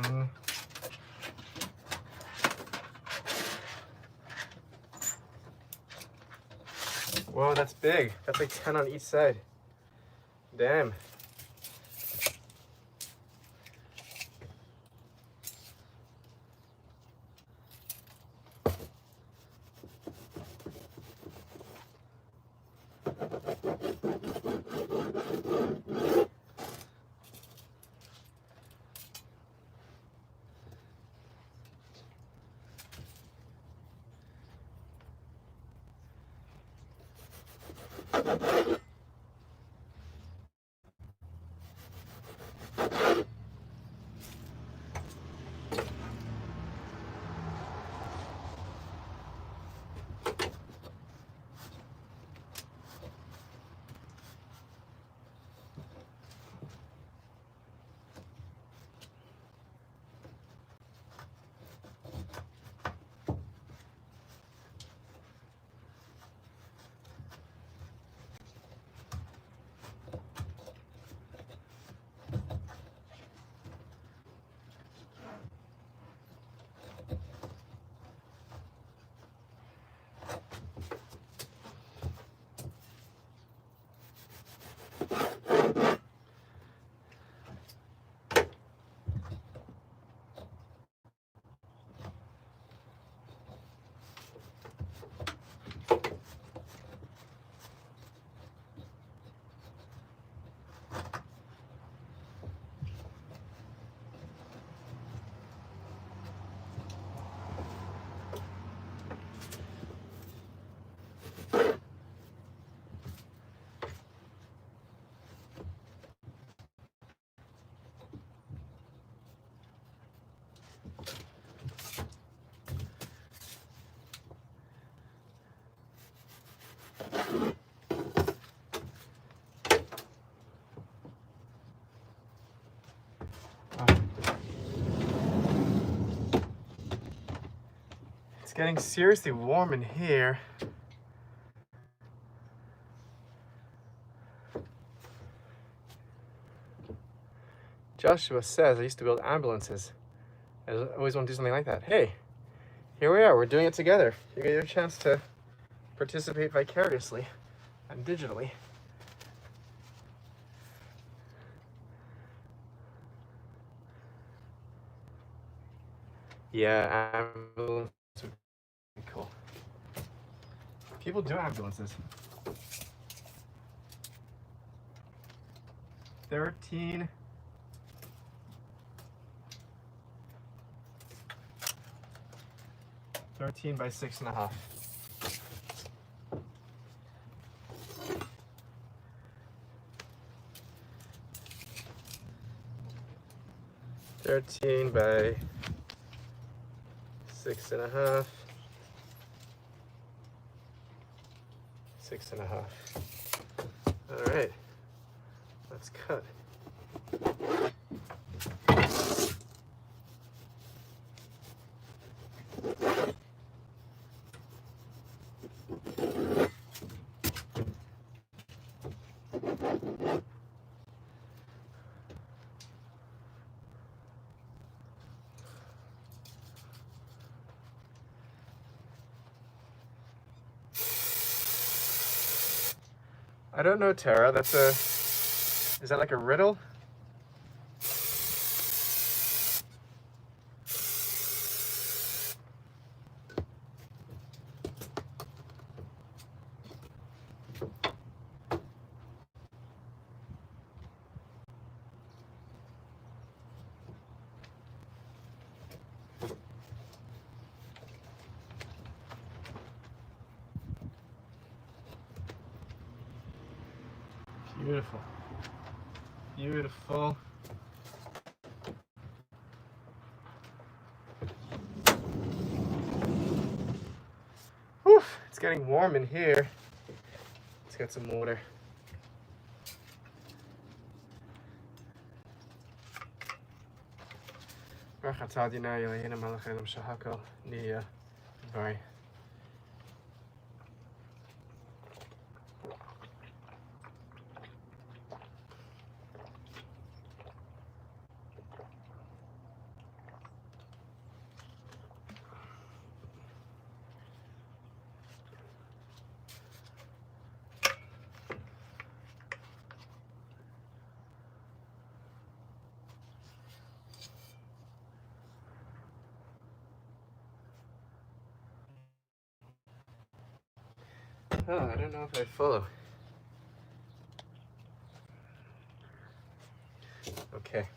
10. Whoa, that's big. That's like 10 on each side. Damn. It's getting seriously warm in here. Joshua says I used to build ambulances. I always want to do something like that. Hey, here we are. We're doing it together. You get your chance to participate vicariously and digitally. Yeah, ambulance would be cool. People do ambulances. 13. By 6.5. $13 by 6.5. 6.5. All right, let's cut. I don't know, Tara. That's a... Is that like a riddle? Beautiful. Beautiful. Whew, it's getting warm in here. Let's get some water. Baruch atah Adonai Eloheinu melech haolam shehakol nihiyeh b'dvarim. Oh, I don't know if I follow. Okay.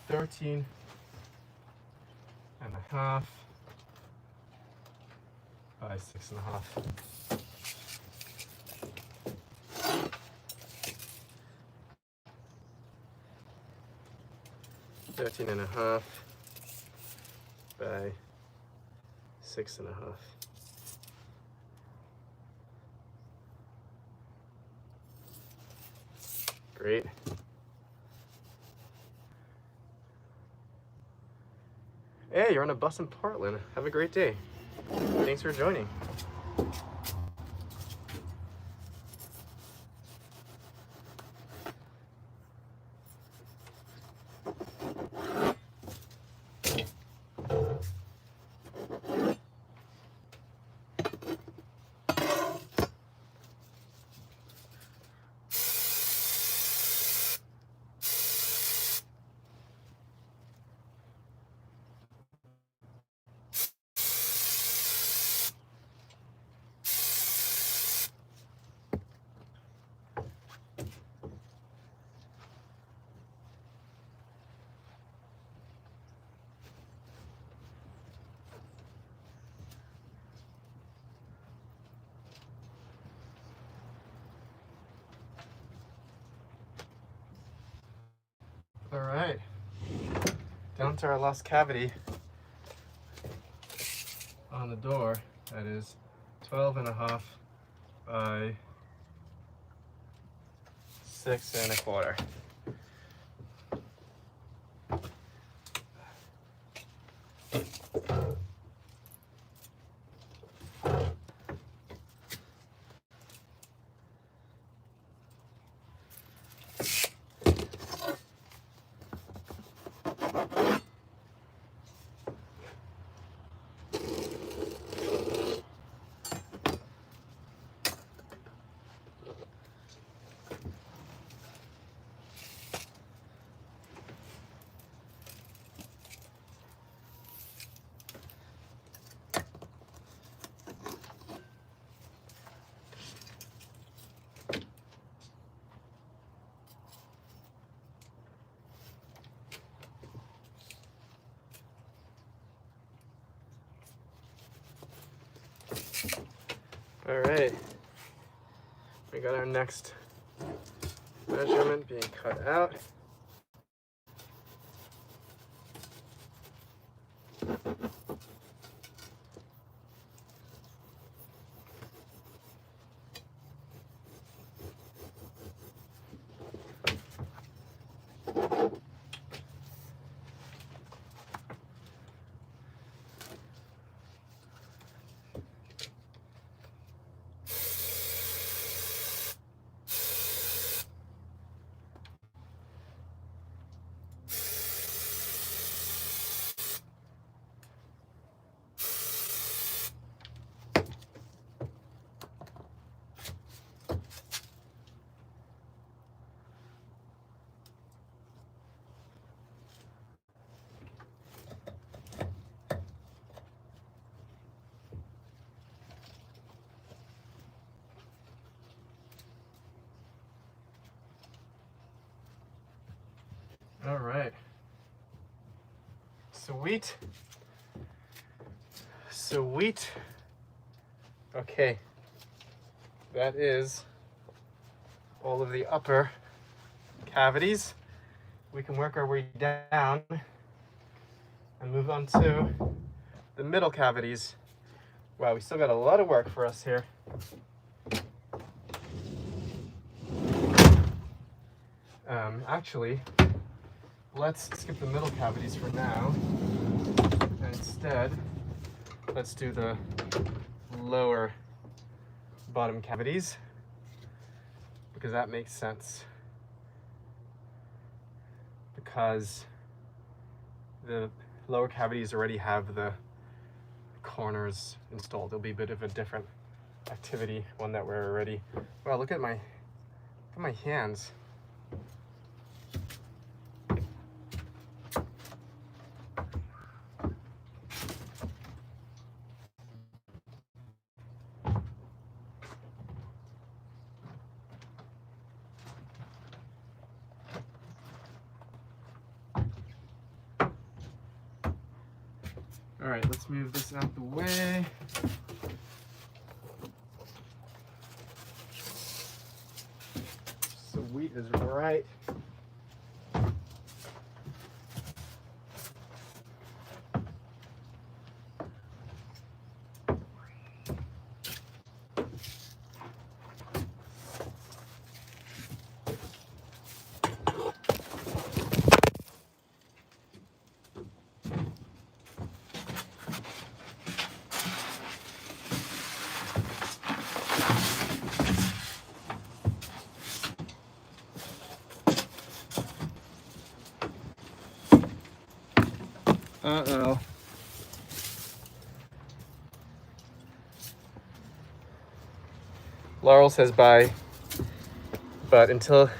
$13.5 by 6.5. $13.5 by 6.5. Great. Hey, you're on a bus in Portland. Have a great day. Thanks for joining. All right, down to our last cavity on the door. That is 12.5 by 6.25. All right, we got our next measurement being cut out. right. Sweet. Sweet. Okay. That is all of the upper cavities. We can work our way down and move on to the middle cavities. Wow, we still got a lot of work for us here. Actually, let's skip the middle cavities for now. And instead, let's do the lower bottom cavities, because that makes sense. Because the lower cavities already have the corners installed. It'll be a bit of a different activity, one that we're already. Wow, look at my hands. All right, let's move this out the way. So wheat is right. Uh-oh. Laurel says bye, but until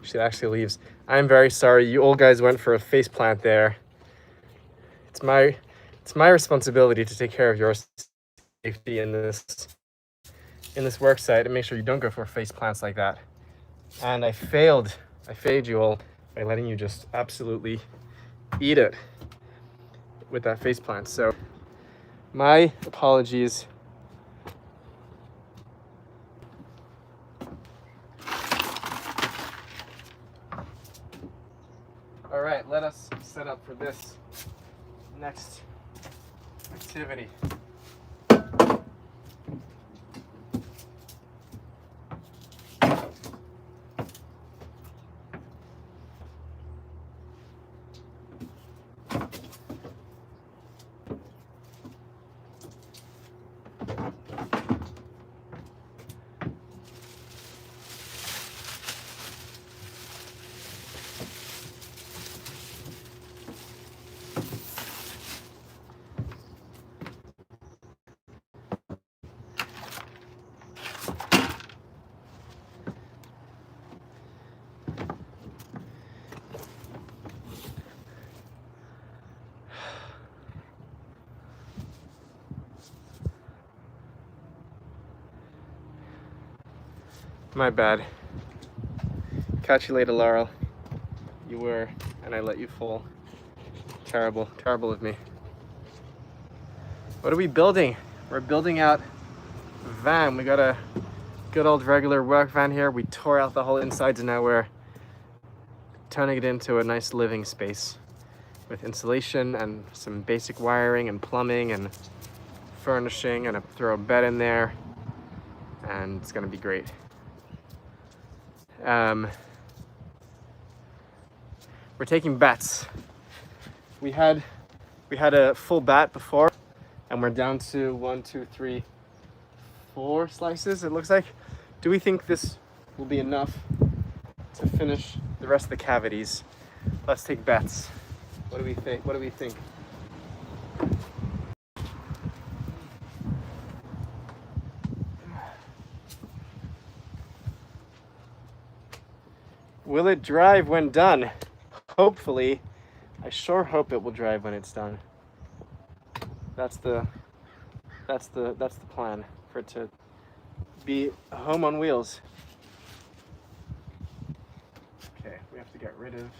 she actually leaves, I'm very sorry. You old guys went for a face plant there. It's my responsibility to take care of your safety in this work site and make sure you don't go for face plants like that. And I failed you all by letting you just absolutely eat it with that face plant. So my apologies. All right, let us set up for this next activity. My bad. Catch you later, Laurel. You were, and I let you fall. Terrible, terrible of me. What are we building? We're building out a van. We got a good old regular work van here. We tore out the whole insides and now we're turning it into a nice living space with insulation and some basic wiring and plumbing and furnishing, and throw a bed in there, and it's gonna be great. We're taking bets. We had a full bat before, and we're down to 1, 2, 3, 4 slices, it looks like. Do we think this will be enough to finish the rest of the cavities? Let's take bets. What do we think? What do we think? Will it drive when done? Hopefully. I sure hope it will drive when it's done. That's the plan, for it to be a home on wheels. Okay, we have to get rid of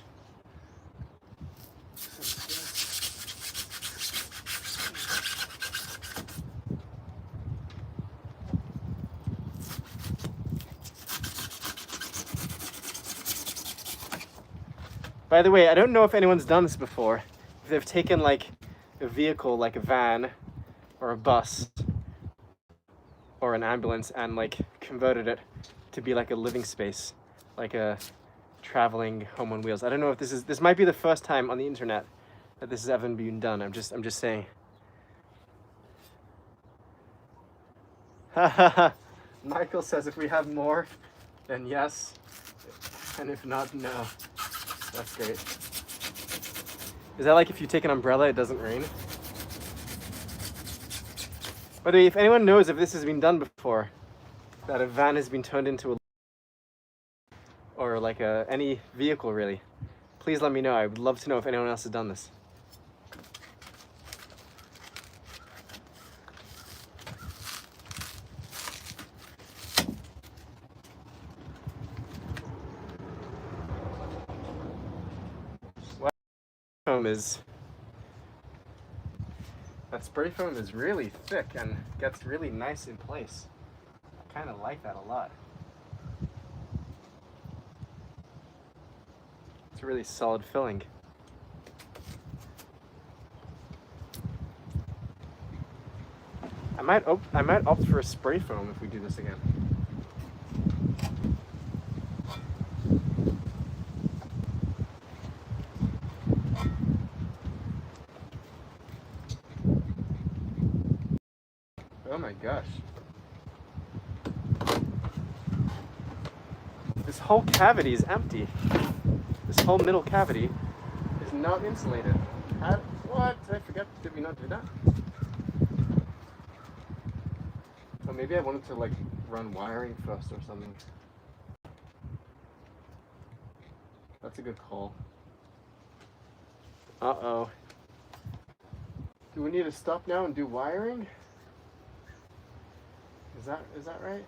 By the way, I don't know if anyone's done this before. If they've taken like a vehicle, like a van or a bus or an ambulance, and like converted it to be like a living space, like a traveling home on wheels. I don't know if this might be the first time on the internet that this has ever been done. I'm just saying. Michael says if we have more, then yes, and if not, no. That's great. Is that like if you take an umbrella, it doesn't rain? By the way, if anyone knows if this has been done before, that a van has been turned into a, or like any vehicle really, please let me know. I would love to know if anyone else has done this. That spray foam is really thick and gets really nice in place. I kind of like that a lot. It's a really solid filling. I might opt for a spray foam if we do this again. Oh my gosh. This whole cavity is empty. This whole middle cavity is not insulated. What? Did I forget? Did we not do that? Oh, maybe I wanted to like run wiring first or something. That's a good call. Uh-oh. Do we need to stop now and do wiring? Is that right?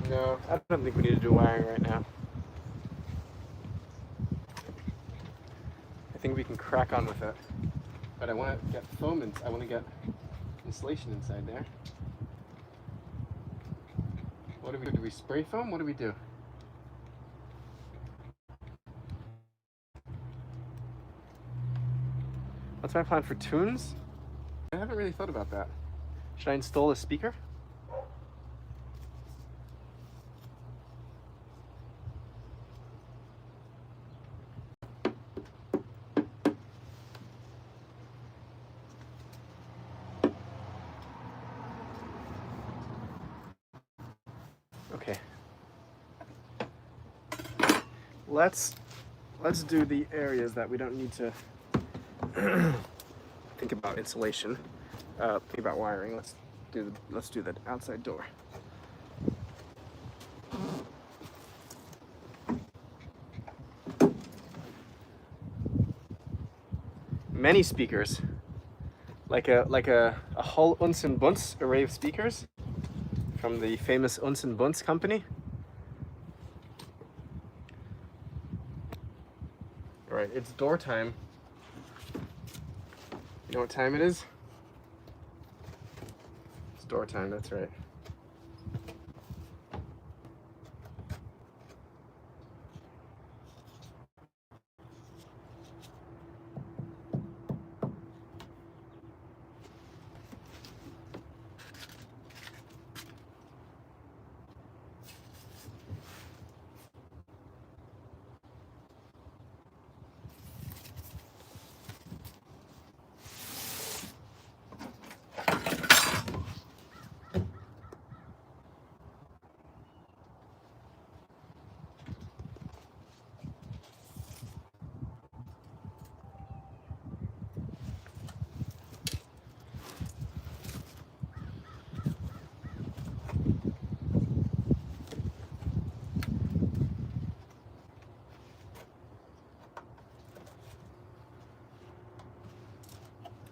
No, I don't think we need to do wiring right now. I think we can crack on with it. But I want to get foam and I want to get insulation inside there. What do we do? Do we spray foam? What do we do? What's my plan for tunes? I haven't really thought about that. Should I install a speaker? Okay. Let's do the areas that we don't need to think about insulation. Think about wiring. Let's do the outside door. Many speakers, like a whole Uns und Bunts array of speakers from the famous Uns und Bunts company. All right, it's door time. You know what time it is? It's door time, that's right.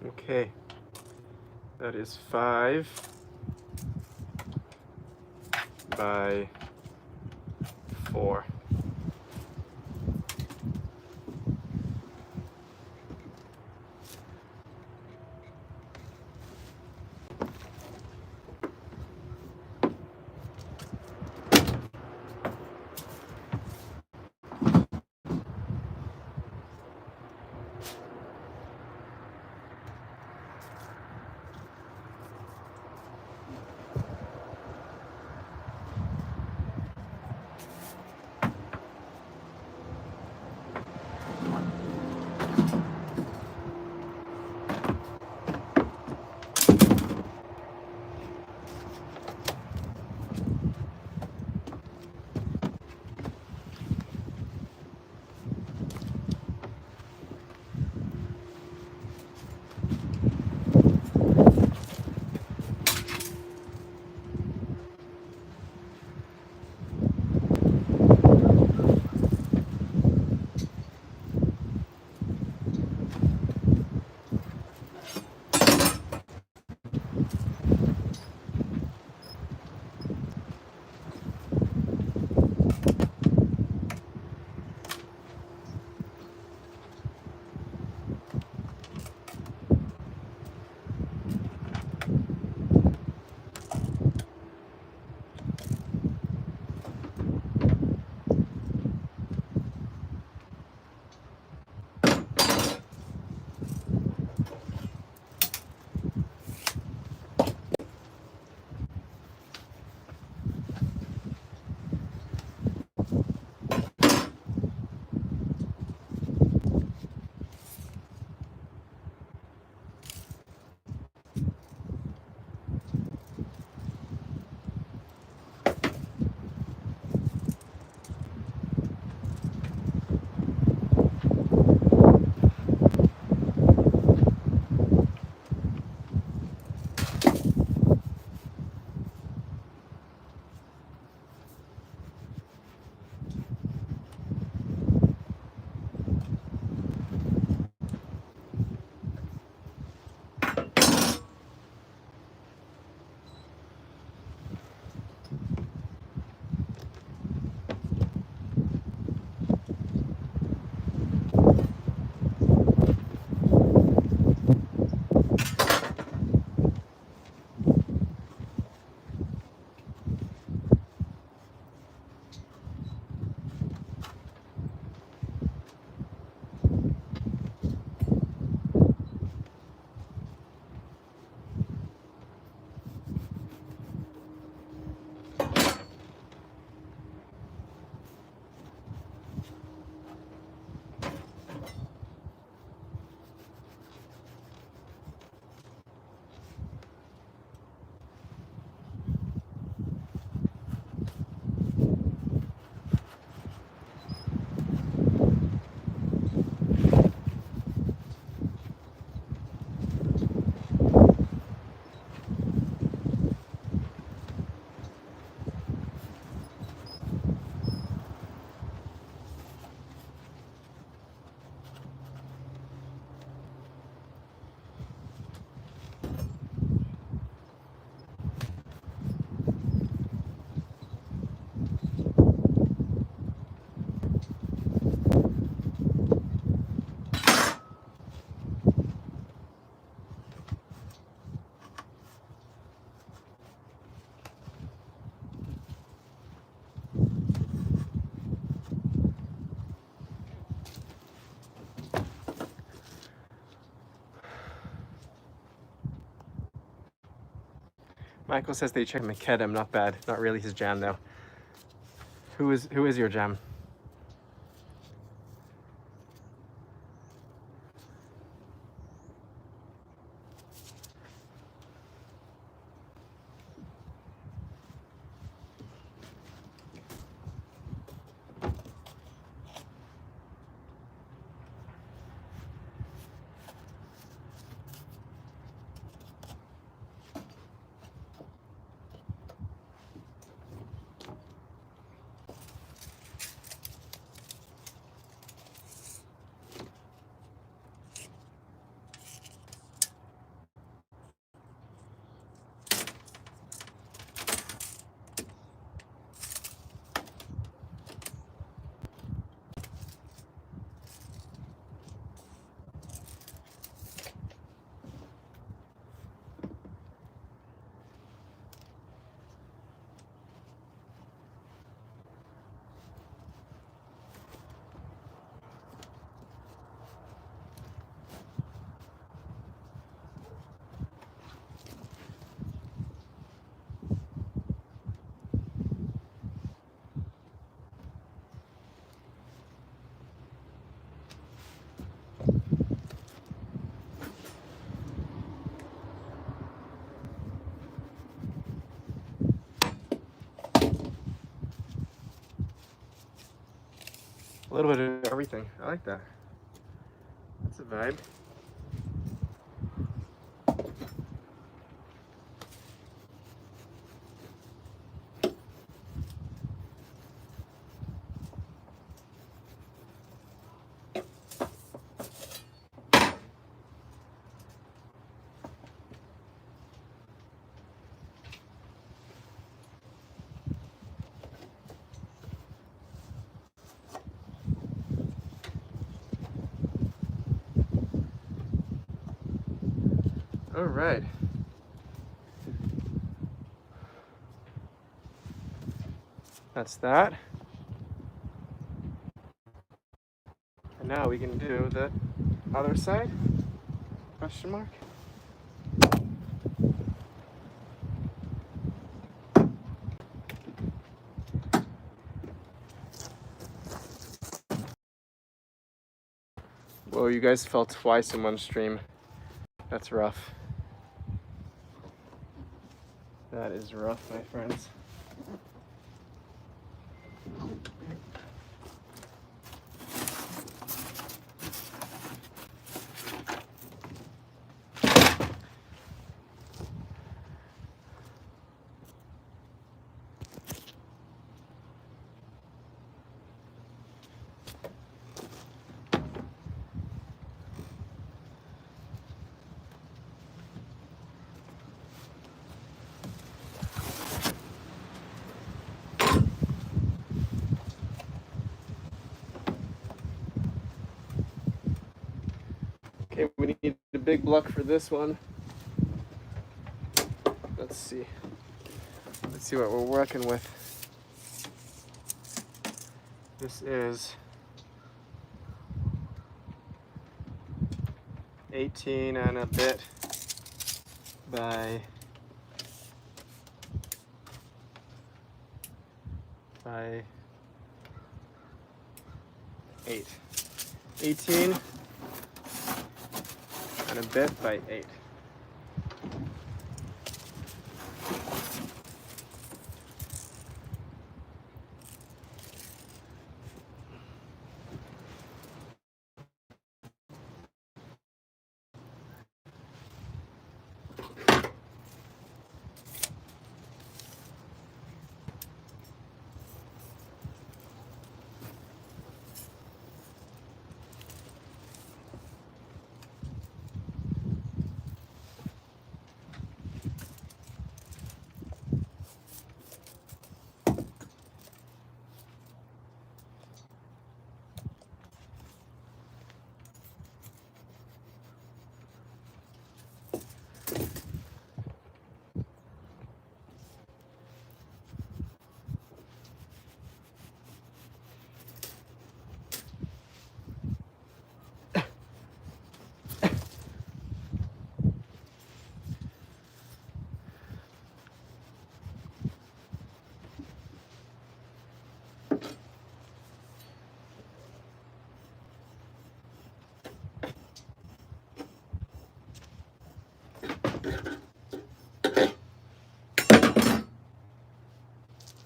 Okay, that is 5 by 4. Michael says they check Macadam, not bad. Not really his jam though. Who is your jam? everything. I like that. That's a vibe. All right. That's that. And now we can do the other side? Question mark? Whoa, you guys fell twice in one stream. That's rough. That is rough, my friends. Okay, we need a big block for this one. Let's see. Let's see what we're working with. This is 18 and a bit by 8. 18 and a bit by 8.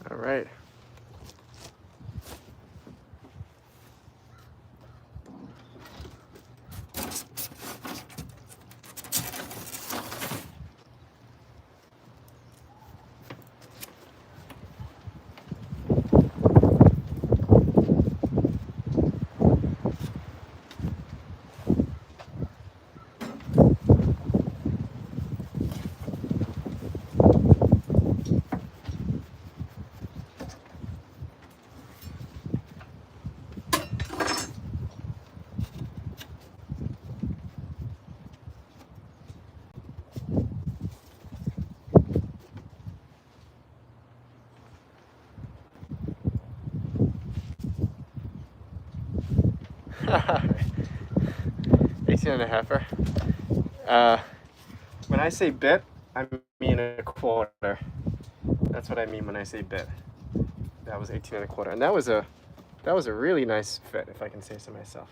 All right. Eighteen and a halfer. When I say bit, I mean a quarter. That's what I mean when I say bit. That was 18 and a quarter, and that was a really nice fit, if I can say so myself.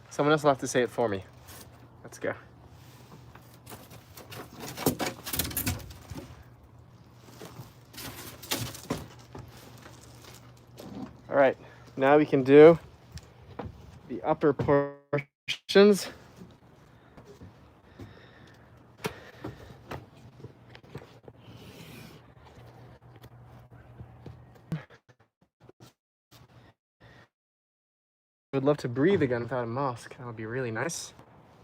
Someone else will have to say it for me. Let's go. Now we can do the upper portions. I would love to breathe again without a mask. That would be really nice.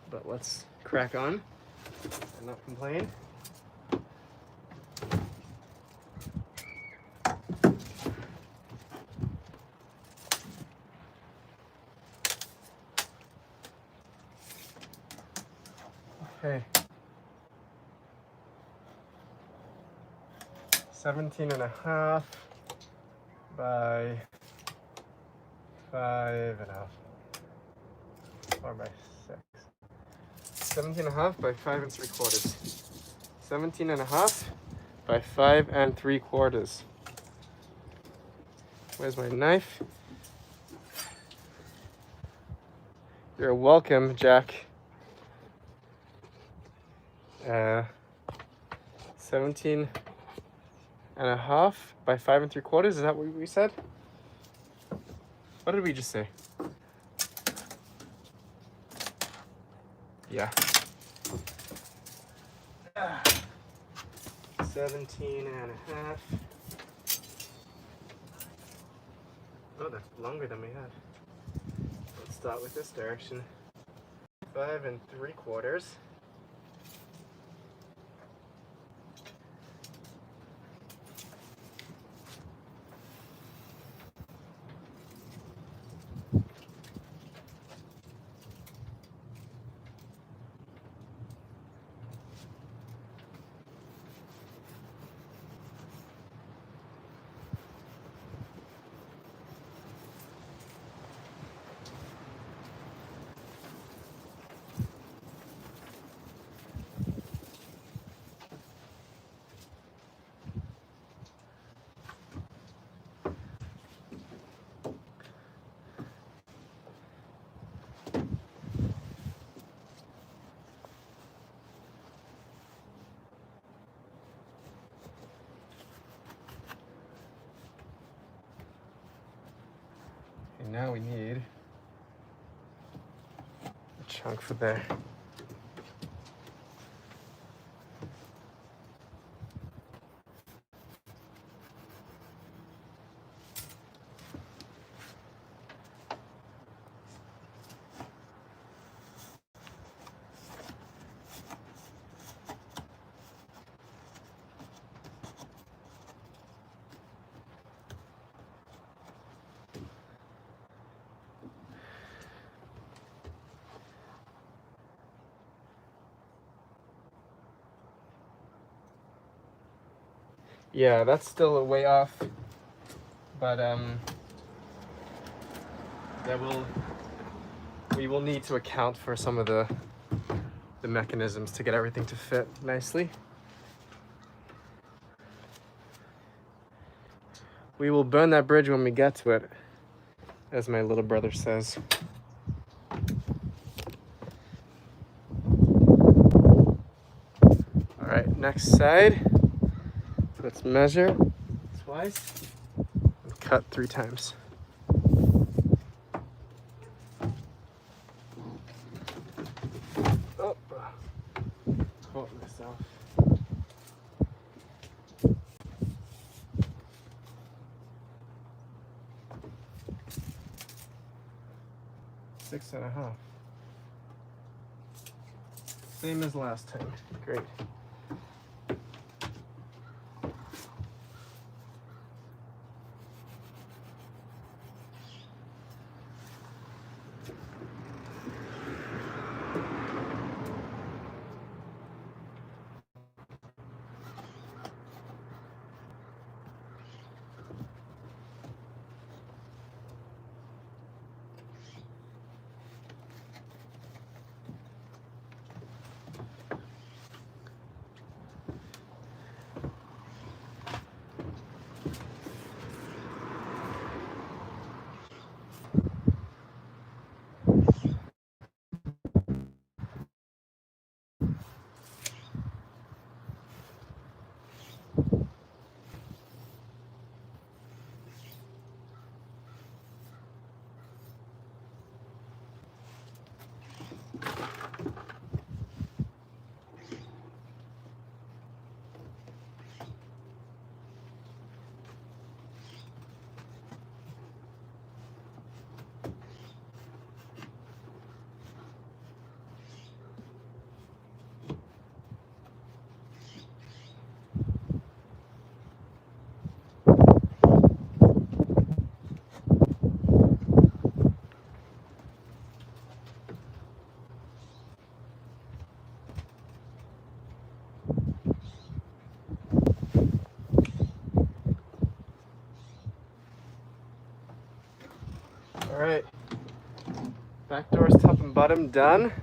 But let's crack on and not complain. Okay. 17.5 by 5.5. Or by 6. 17.5 by 5 3/4. 17.5 by 5 3/4. Where's my knife? You're welcome, Jack. 17.5 by 5 3/4. Is that what we said? What did we just say? Yeah. 17.5. Oh, that's longer than we had. Let's start with this direction. 5 3/4. And now we need a chunk for there. Yeah, that's still a way off, but we will need to account for some of the mechanisms to get everything to fit nicely. We will burn that bridge when we get to it, as my little brother says. All right, next side. Let's measure twice and cut 3 times. Oh, caught myself. Six and a half. Same as last time. Great. All right, back doors top and bottom done.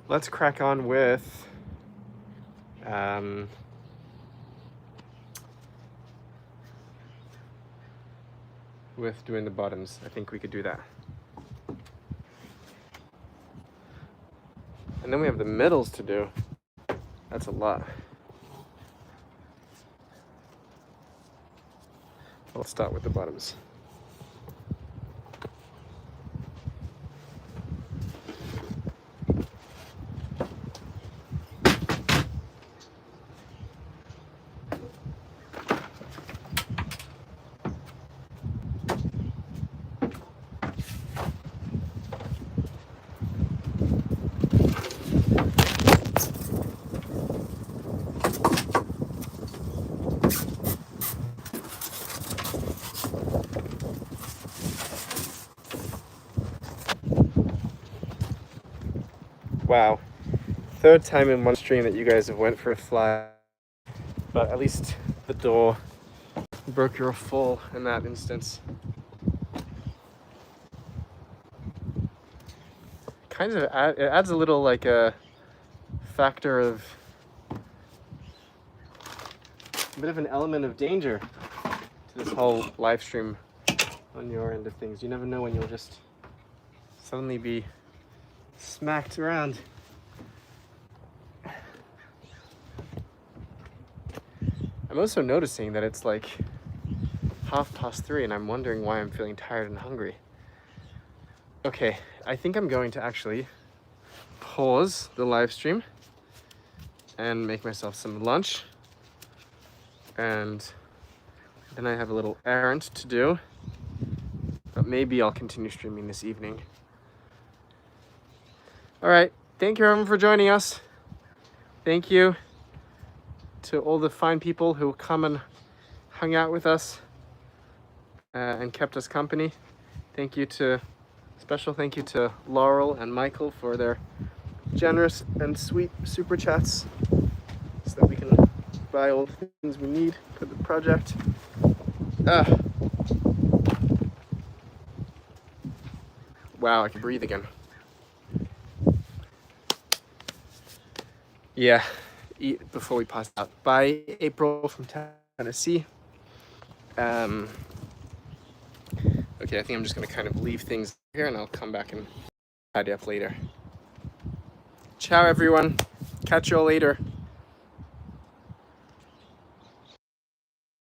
Let's crack on with doing the bottoms. I think we could do that. And then we have the middles to do. That's a lot. Let's start with the bottoms. Wow, third time in one stream that you guys have went for a fly, but at least the door broke your fall in that instance. Kind of it adds a little like a factor of a bit of an element of danger to this whole live stream on your end of things. You never know when you'll just suddenly be smacked around. I'm also noticing that it's like 3:30 and I'm wondering why I'm feeling tired and hungry. Okay, I think I'm going to actually pause the live stream and make myself some lunch, and then I have a little errand to do, but maybe I'll continue streaming this evening. All right, thank you everyone for joining us. Thank you to all the fine people who come and hung out with us and kept us company. Special thank you to Laurel and Michael for their generous and sweet super chats so that we can buy all the things we need for the project. Wow, I can breathe again. Yeah, eat before we pass out. Bye, April from Tennessee. Okay, I think I'm just gonna kind of leave things here and I'll come back and tidy up later. Ciao, everyone. Catch you all later.